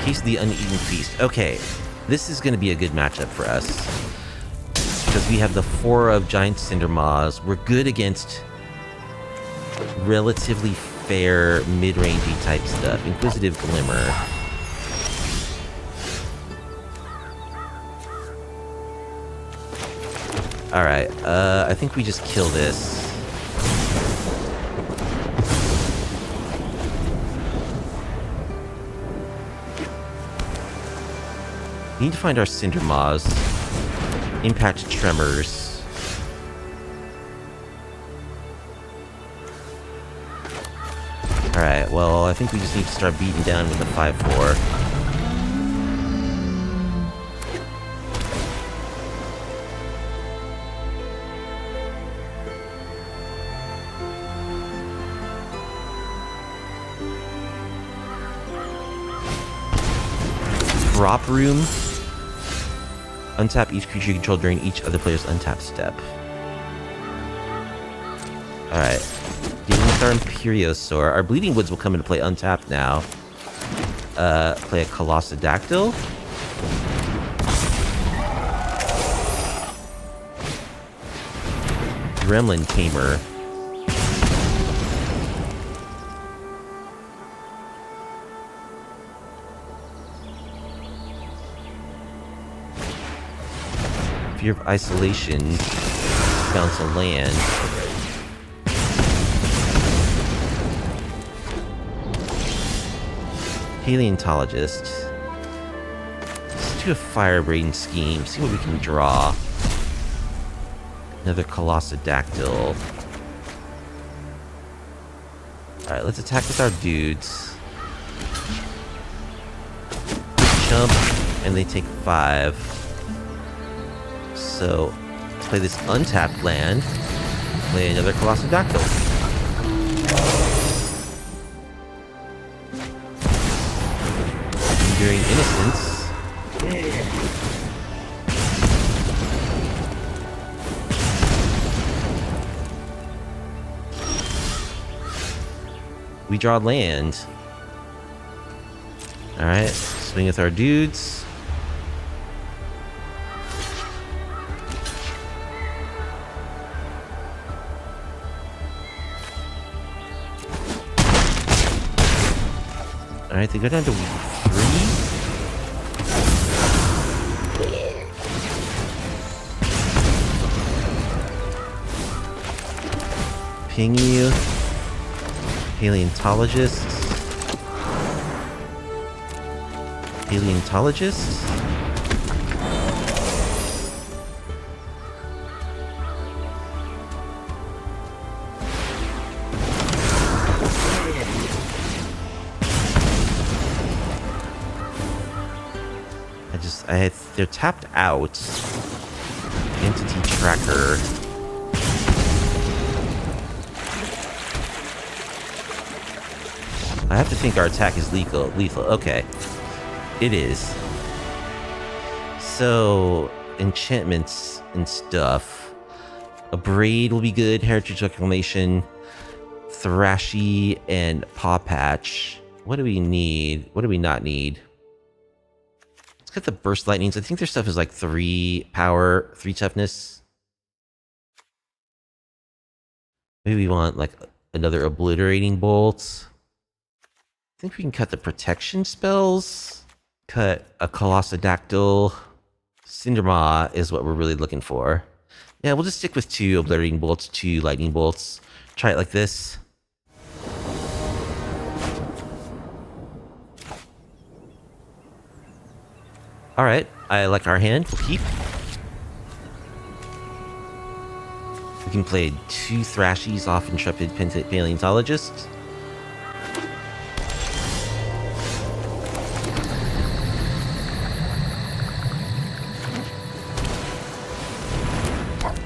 Case of the Uneaten Feast. Okay, this is going to be a good matchup for us because we have the 4 of Giant Cinder Maws. We're good against relatively fair mid-rangey type stuff. Inquisitive Glimmer. Alright, I think we just kill this. We need to find our Cinder Maws. Impact Tremors. Alright, well, I think we just need to start beating down with the 5-4. prop room. Untap each creature you control during each other player's untap step. Alright. Dealing with our Imperiosaur. Our Bleeding Woods will come into play untapped now. Play a Colossodactyl. Gremlin Tamer. Fear of Isolation. Bounce a land. Paleontologist. Let's do a Firebrain scheme. See what we can draw. Another Colossodactyl. Alright, let's attack with our dudes. Jump, and they take 5. So, play this untapped land. Play another Colossodactyl. Enduring Innocence. We draw land. Alright, swing with our dudes. Alright, they go down to 3. Ping you. Paleontologist. Paleontologist. They're tapped out. Entity tracker. I have to think our attack is lethal. Okay. It is. So, enchantments and stuff. A braid will be good. Heritage reclamation. Thrashy and paw patch. What do we need? What do we not need? Let's get the burst lightnings. I think their stuff is like 3 power, 3 toughness. Maybe we want like another obliterating bolt. I think we can cut the protection spells. Cut a Colossodactyl. Cindermaw is what we're really looking for. Yeah, we'll just stick with 2 obliterating bolts, 2 lightning bolts. Try it like this. Alright, I like our hand. We'll keep. We can play 2 Thrashies off Intrepid Paleontologist.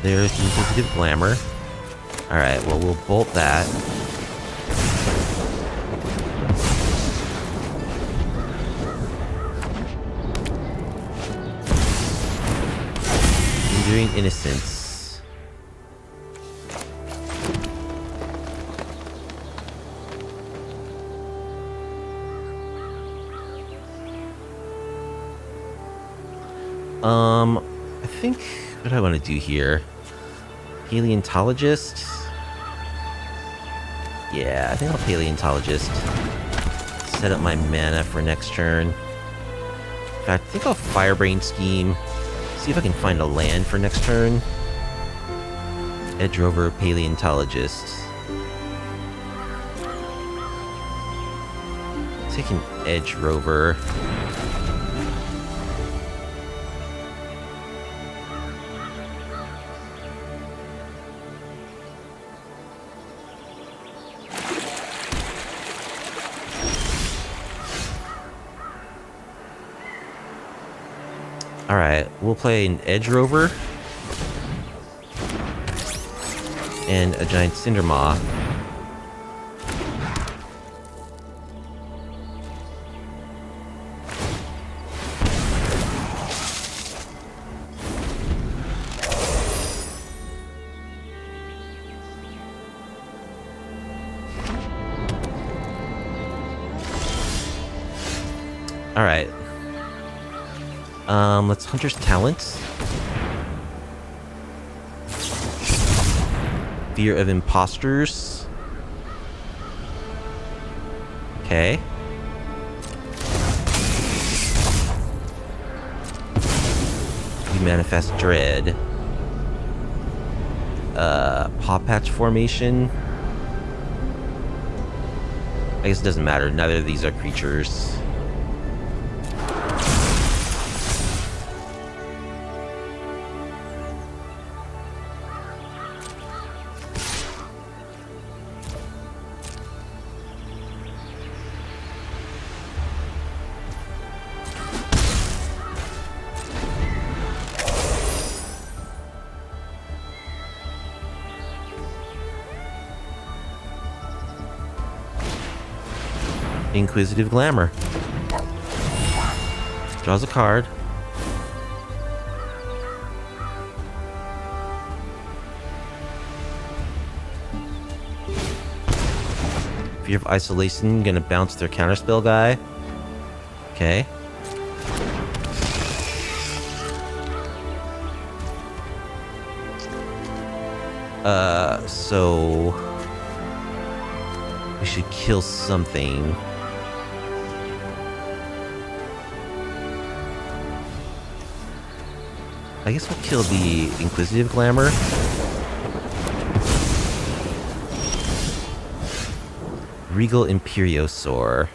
There's the Inquisitive Glamour. Alright, well, we'll bolt that. Enduring Innocence. I think what do I want to do here? Paleontologist? Yeah, I think I'll Paleontologist. Set up my mana for next turn. In fact, I think I'll Firebrain Scheme. See if I can find a land for next turn. Edge Rover, Paleontologist. Take an Edge Rover. Alright, we'll play an Edge Rover and a giant Cindermaw. Alright. Let's Hunter's Talents. Fear of Imposters. Okay. We Manifest Dread. Paw Patch Formation. I guess it doesn't matter. Neither of these are creatures. Inquisitive Glamour. Draws a card. Fear of Isolation, gonna bounce their counterspell guy. Okay. So we should kill something. I guess we'll kill the Inquisitive Glamour. Regal Imperiosaur.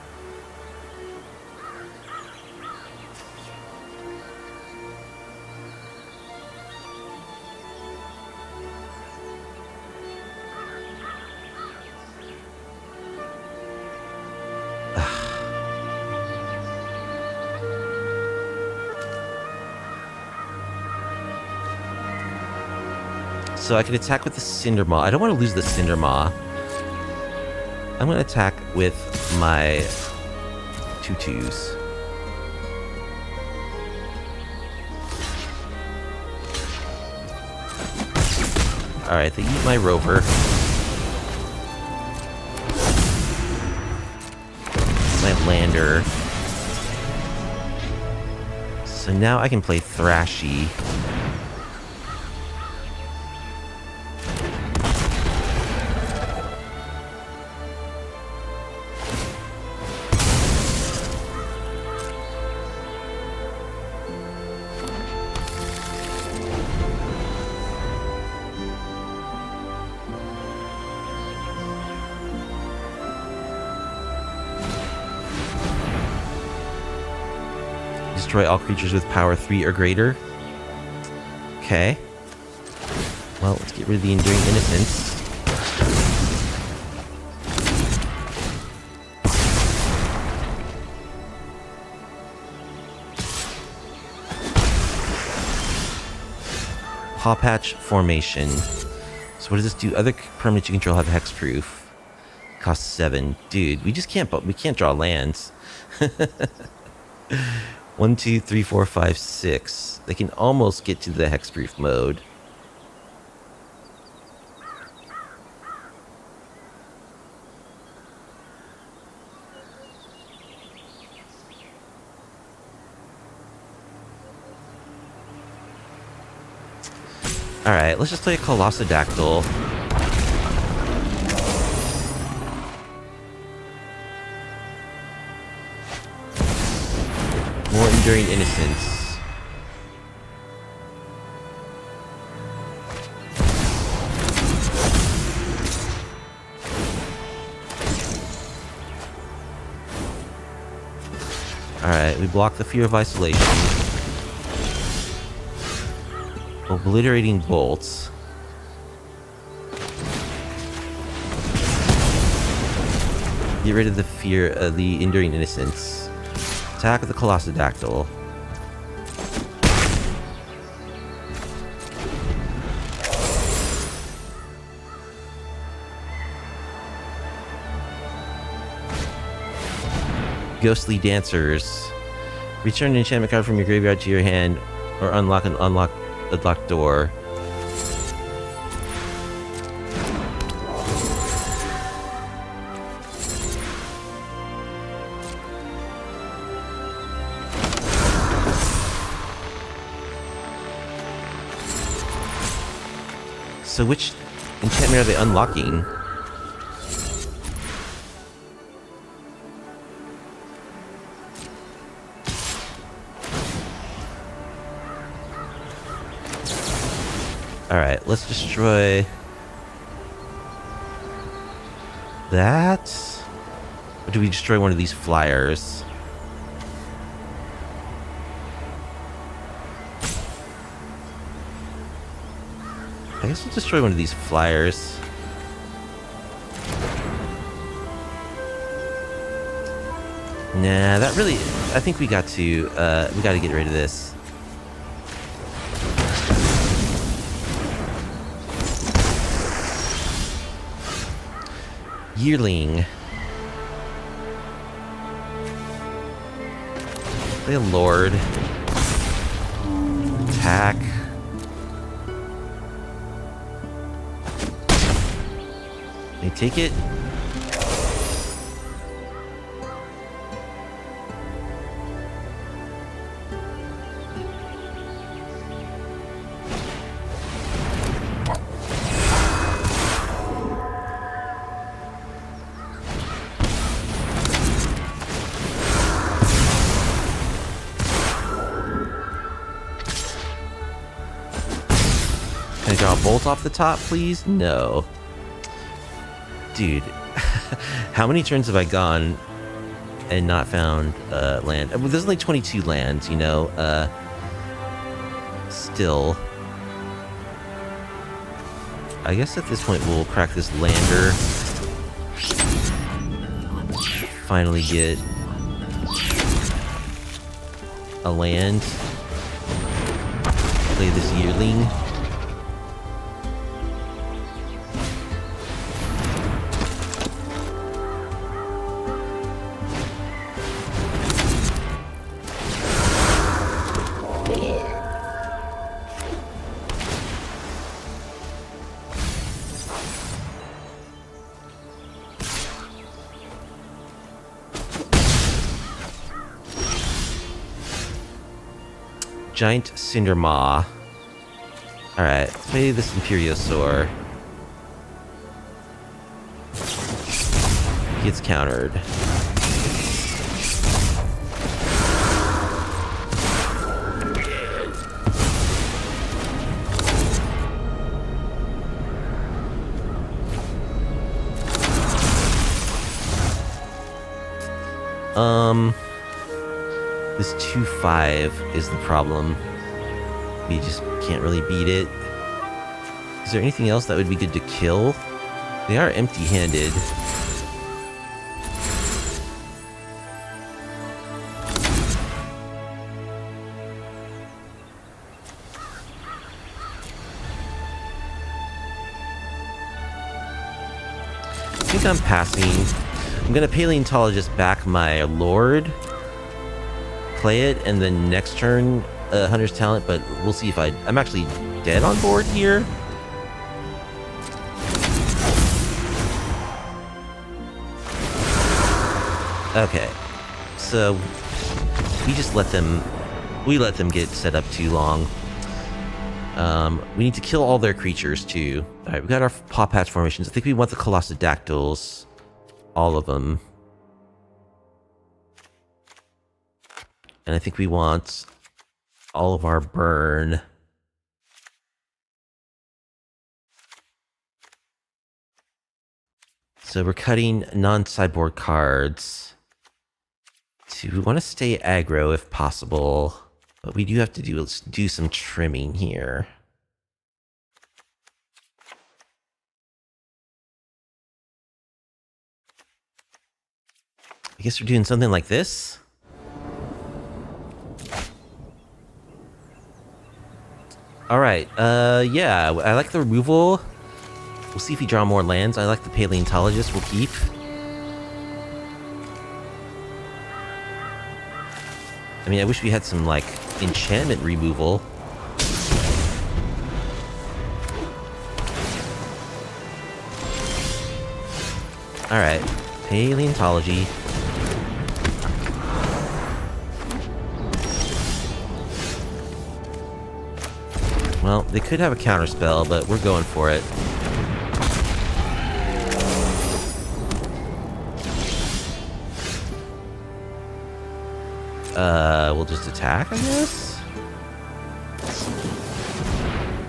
So I can attack with the Cindermaw. I don't want to lose the Cindermaw. I'm going to attack with my 2/2s. Alright, they eat my Rover. My Lander. So now I can play Thrashy. Destroy all creatures with power 3 or greater. Okay. Well, let's get rid of the Enduring Innocence. Paw Patch Formation. So what does this do? Other permanents you control have hexproof. Cost 7. Dude, we just can't draw lands. 1, 2, 3, 4, 5, 6. They can almost get to the hexproof mode. Alright, let's just play a Colossodactyl. More Enduring Innocence. Alright, we block the Fear of Isolation. Obliterating Bolts. Get rid of the fear of the Enduring Innocence. Attack with the Colossodactyl. Ghostly Dancers. Return an enchantment card from your graveyard to your hand, or unlock a locked door. So which enchantment are they unlocking? Alright, let's destroy that. Or do we destroy one of these flyers? I guess we'll destroy one of these flyers. Nah, that really... I think we got to get rid of this. Yearling. Play a lord. Attack. They take it. Can I draw a bolt off the top, please? No. Dude, how many turns have I gone and not found land? Well, there's only 22 lands, you know. Still. I guess at this point we'll crack this lander. Finally get a land. Play this yearling. Giant Cindermaw. Alright, play this Imperiosaur. Gets countered. This 2/5 is the problem. We just can't really beat it. Is there anything else that would be good to kill? They are empty-handed. I think I'm passing. I'm gonna Paleontologist back my Lord. Play it, and then next turn, Hunter's Talent, but we'll see if I'm actually dead on board here. Okay, so we just let them get set up too long. We need to kill all their creatures too. All right, we got our paw patch formations. I think we want the Colossodactyls, all of them. And I think we want all of our burn. So we're cutting non-sideboard cards. We want to stay aggro if possible, but we do have to do some trimming here. I guess we're doing something like this. Alright, yeah, I like the removal. We'll see if we draw more lands. I like the Paleontologist, we'll keep. I mean, I wish we had some, like, enchantment removal. Alright, Paleontology. Well, they could have a counterspell, but we're going for it. We'll just attack, I guess?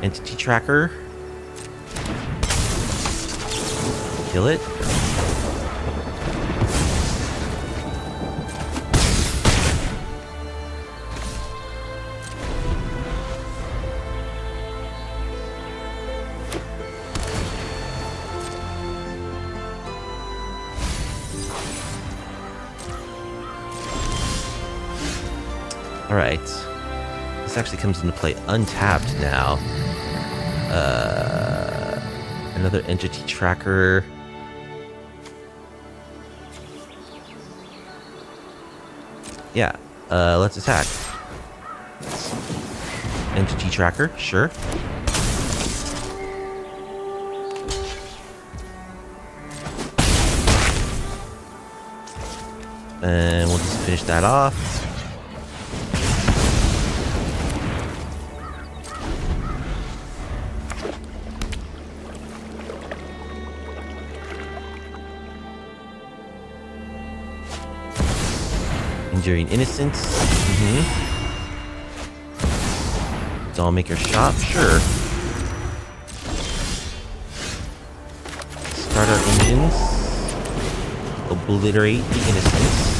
Entity tracker. Kill it. Alright. This actually comes into play untapped now. Another entity tracker. Yeah, let's attack. Entity tracker, sure. And we'll just finish that off. Enduring Innocence. Dollmaker Shop, sure. Start our engines. Obliterate the Innocence.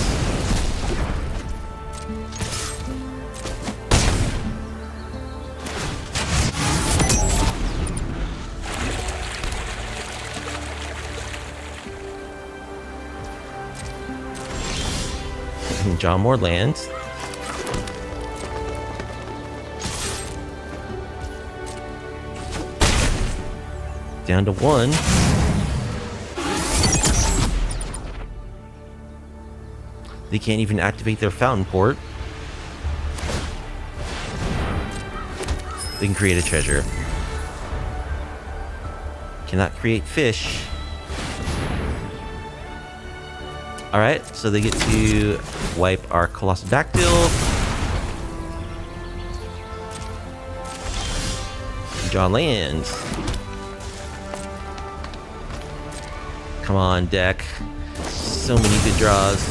Draw more lands. Down to 1. They can't even activate their fountain port. They can create a treasure. Cannot create fish. Alright, so they get to wipe our Colossodactyl. Draw lands. Come on, deck. So many good draws.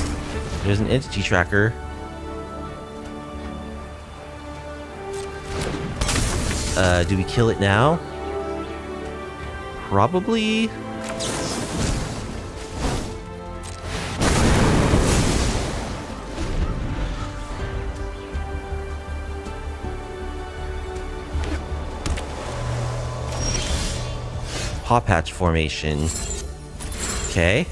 There's an entity tracker. Do we kill it now? Probably. Paw Patch formation. Okay.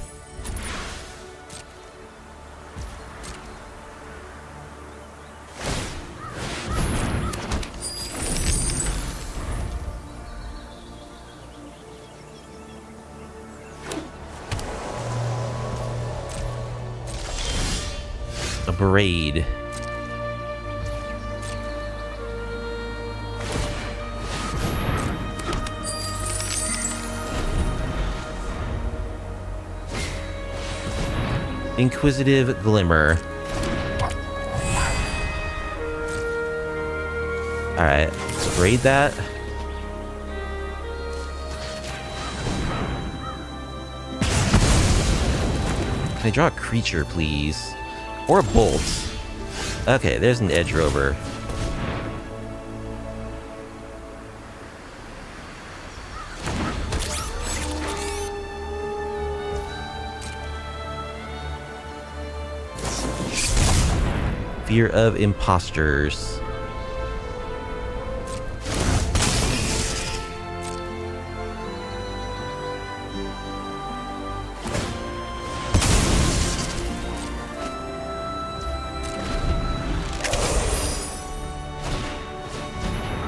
A braid. Inquisitive Glimmer. Alright, let's braid that. Can I draw a creature, please? Or a bolt? Okay, there's an edge rover. Fear of imposters.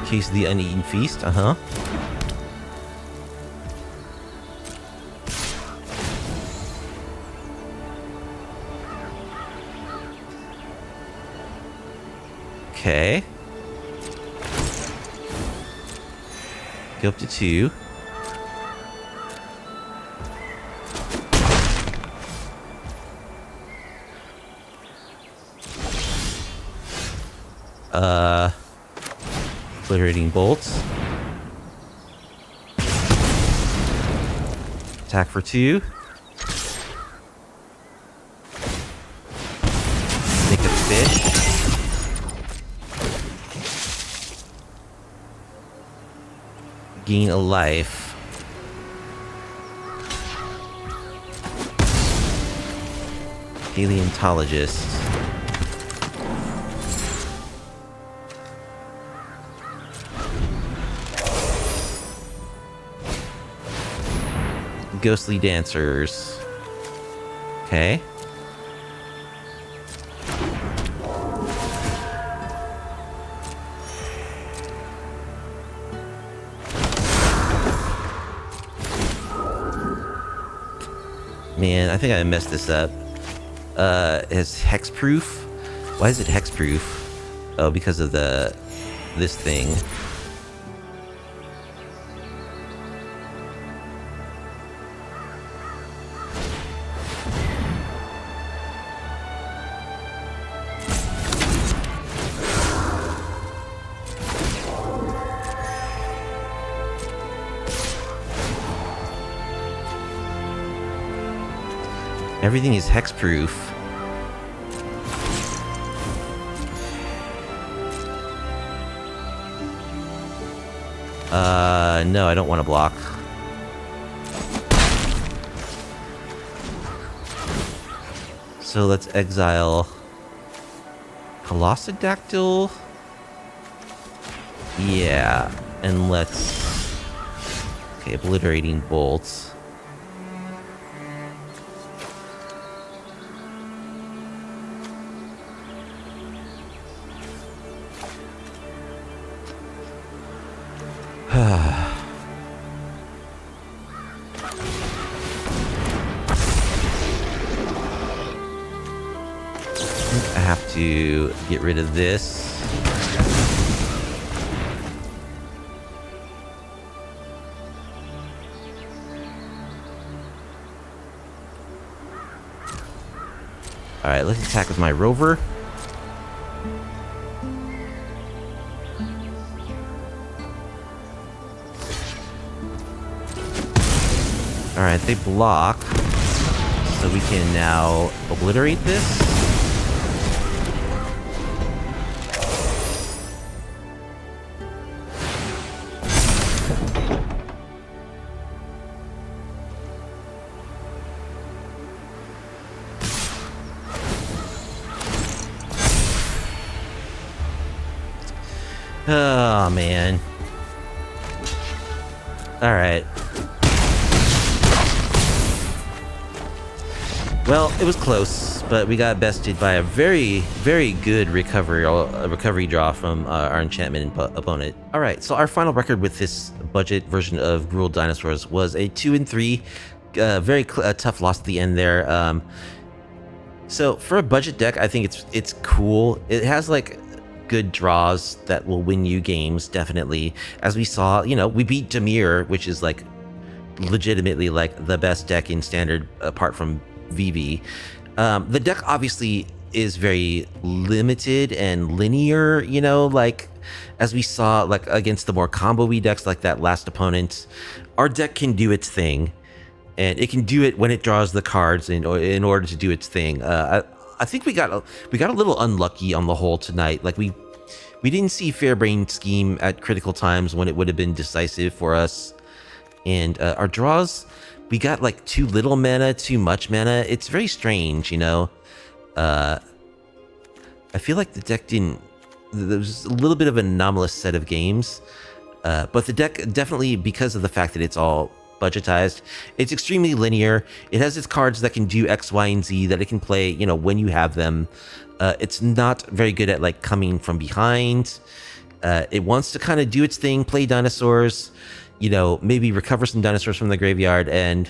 Case of the Uneaten Feast, Okay. Go up to 2. Obliterating bolts. Attack for 2. Make a fish. Gain a life. Paleontologist. Ghostly dancers. Okay. Man, I think I messed this up. Is hexproof? Why is it hexproof? Oh, because of this thing. Everything is hexproof. No, I don't want to block. So let's exile Colossodactyl. Yeah, and let's... Okay, obliterating bolts. I have to get rid of this. Alright, let's attack with my rover. Alright, they block. So we can now obliterate this. Oh, man. Alright. Well, it was close, but we got bested by a very, very good recovery draw from our enchantment opponent. Alright, so our final record with this budget version of Gruul Dinosaurs was a 2-3. Very tough loss at the end there. So for a budget deck, I think it's cool. It has like good draws that will win you games, definitely. As we saw, you know, we beat Dimir, which is like legitimately like the best deck in standard apart from VV. The deck obviously is very limited and linear, you know, like as we saw like against the more combo-y decks like that last opponent. Our deck can do its thing, and it can do it when it draws the cards in order to do its thing. I think we got a little unlucky on the whole tonight. Like we didn't see Fairbrain Scheme at critical times when it would have been decisive for us. And our draws, we got like too little mana, too much mana. It's very strange, you know. I feel like the deck didn't... There was a little bit of an anomalous set of games. But the deck definitely, because of the fact that it's all budgetized, it's extremely linear. It has its cards that can do X, Y, and Z that it can play, you know, when you have them. It's not very good at like coming from behind. It wants to kind of do its thing, play dinosaurs, you know, maybe recover some dinosaurs from the graveyard, and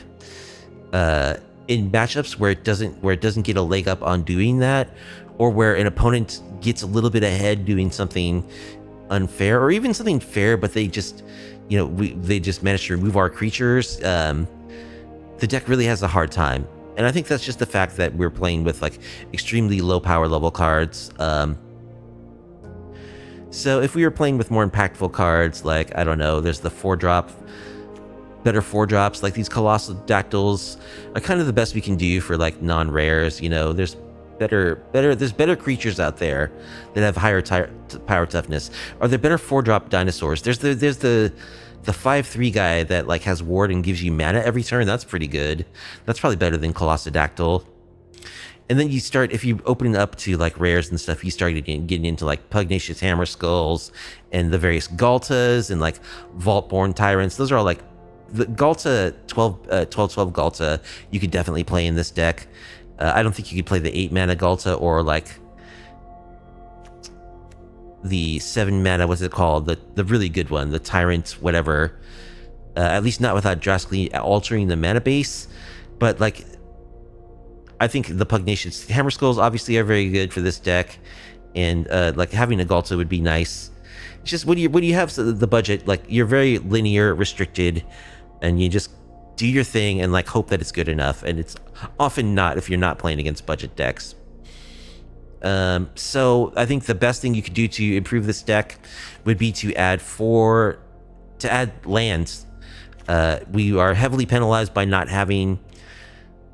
in matchups where it doesn't get a leg up on doing that, or where an opponent gets a little bit ahead doing something unfair, or even something fair, but they just, you know, they just manage to remove our creatures. The deck really has a hard time, and I think that's just the fact that we're playing with like extremely low power level cards. So if we were playing with more impactful cards, like, I don't know, there's the 4-drop, better 4-drops, like these Colossal Dactyls are kind of the best we can do for like non-rares. You know, there's better creatures out there that have higher power toughness. Are there better 4-drop dinosaurs? There's the 5/3 guy that like has ward and gives you mana every turn. That's pretty good. That's probably better than Colossodactyl. And then you start, if you open it up to like rares and stuff, you start getting into like Pugnacious Hammer Skulls and the various Galtas and like Vaultborn Tyrants. Those are all like the Galta 12 Galta. You could definitely play in this deck. I don't think you could play the 8 mana Galta or like the 7 mana, what's it called? The really good one, the Tyrant, whatever. At least not without drastically altering the mana base. But like, I think the Pugnacious Hammer Skulls obviously are very good for this deck, and like having a Galta would be nice. It's just when you have the budget, like you're very linear, restricted, and you just do your thing and like hope that it's good enough, and it's often not if you're not playing against budget decks. So I think the best thing you could do to improve this deck would be to add lands. We are heavily penalized by not having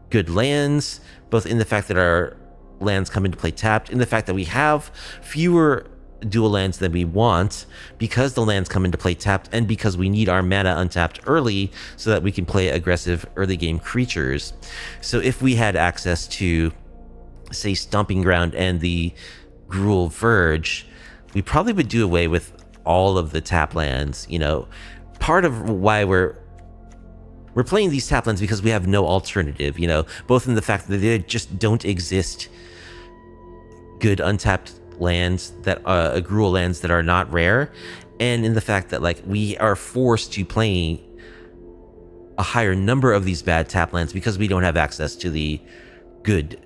good lands, both in the fact that our lands come into play tapped, in the fact that we have fewer dual lands than we want because the lands come into play tapped, and because we need our mana untapped early so that we can play aggressive early game creatures. So if we had access to, say, Stomping Ground and the Gruul Verge, we probably would do away with all of the tap lands. You know, part of why we're playing these tap lands because we have no alternative, you know, both in the fact that there just don't exist good untapped lands that Gruul lands that are not rare, and in the fact that like we are forced to play a higher number of these bad tap lands because we don't have access to the good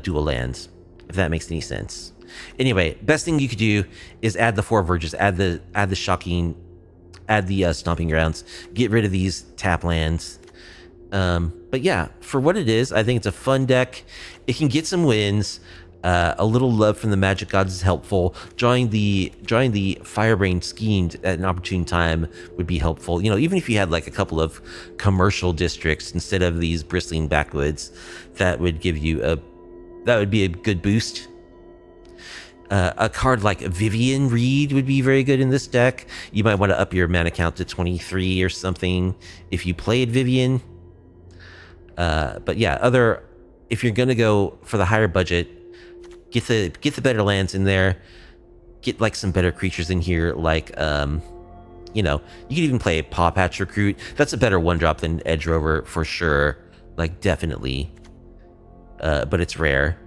dual lands, if that makes any sense. Anyway, best thing you could do is add the 4 Verges, add the Stomping Grounds, get rid of these tap lands. But yeah, for what it is, I think it's a fun deck. It can get some wins. A little love from the Magic Gods is helpful. Drawing the Firebrain Schemed at an opportune time would be helpful. You know, even if you had like a couple of commercial districts instead of these bristling backwoods, that would give you that would be a good boost. A card like Vivian Reed would be very good in this deck. You might want to up your mana count to 23 or something if you played Vivian. But yeah, if you're gonna go for the higher budget, get the better lands in there. Get like some better creatures in here, like you know, you could even play Paw Patch Recruit. That's a better 1-drop than Edge Rover for sure, like definitely. But it's rare.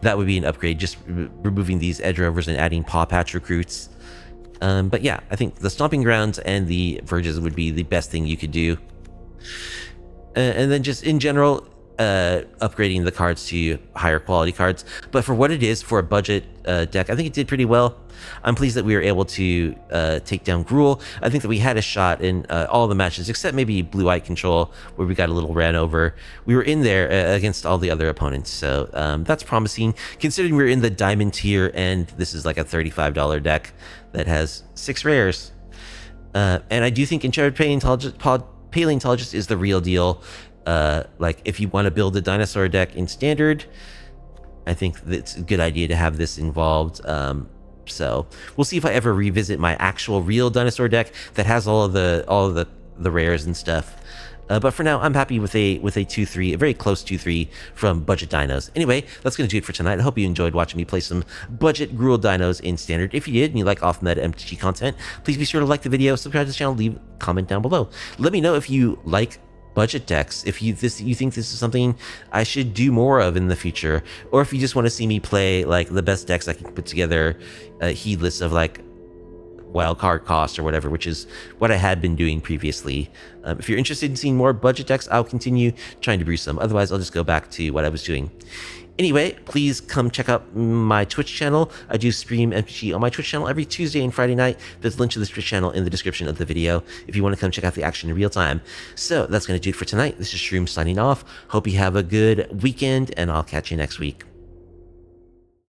That would be an upgrade, just removing these Edge Rovers and adding Paw Patch Recruits. But yeah, I think the Stomping Grounds and the Verges would be the best thing you could do. And then just in general, upgrading the cards to higher quality cards. But for what it is, for a budget deck, I think it did pretty well. I'm pleased that we were able to take down Gruul. I think that we had a shot in all the matches, except maybe Blue-White Control, where we got a little ran over. We were in there against all the other opponents, so that's promising, considering we're in the Diamond tier, and this is like a $35 deck that has 6 rares. And I do think Intrepid Paleontologist is the real deal. Like, if you want to build a dinosaur deck in Standard, I think it's a good idea to have this involved. So we'll see if I ever revisit my actual real dinosaur deck that has all of the rares and stuff. But for now, I'm happy with a 2-3, a very close 2-3 from Budget Dinos. Anyway, that's going to do it for tonight. I hope you enjoyed watching me play some Budget Gruul Dinos in Standard. If you did and you like off-meta MTG content, please be sure to like the video, subscribe to the channel, leave a comment down below. Let me know if you like budget decks, if you think this is something I should do more of in the future, or if you just want to see me play like the best decks I can put together, heedless of like wildcard cost or whatever, which is what I had been doing previously. If you're interested in seeing more budget decks, I'll continue trying to brew some. Otherwise, I'll just go back to what I was doing. Anyway, please come check out my Twitch channel. I do stream MTG on my Twitch channel every Tuesday and Friday night. There's a link to this Twitch channel in the description of the video if you want to come check out the action in real time. So that's going to do it for tonight. This is Shroom signing off. Hope you have a good weekend, and I'll catch you next week.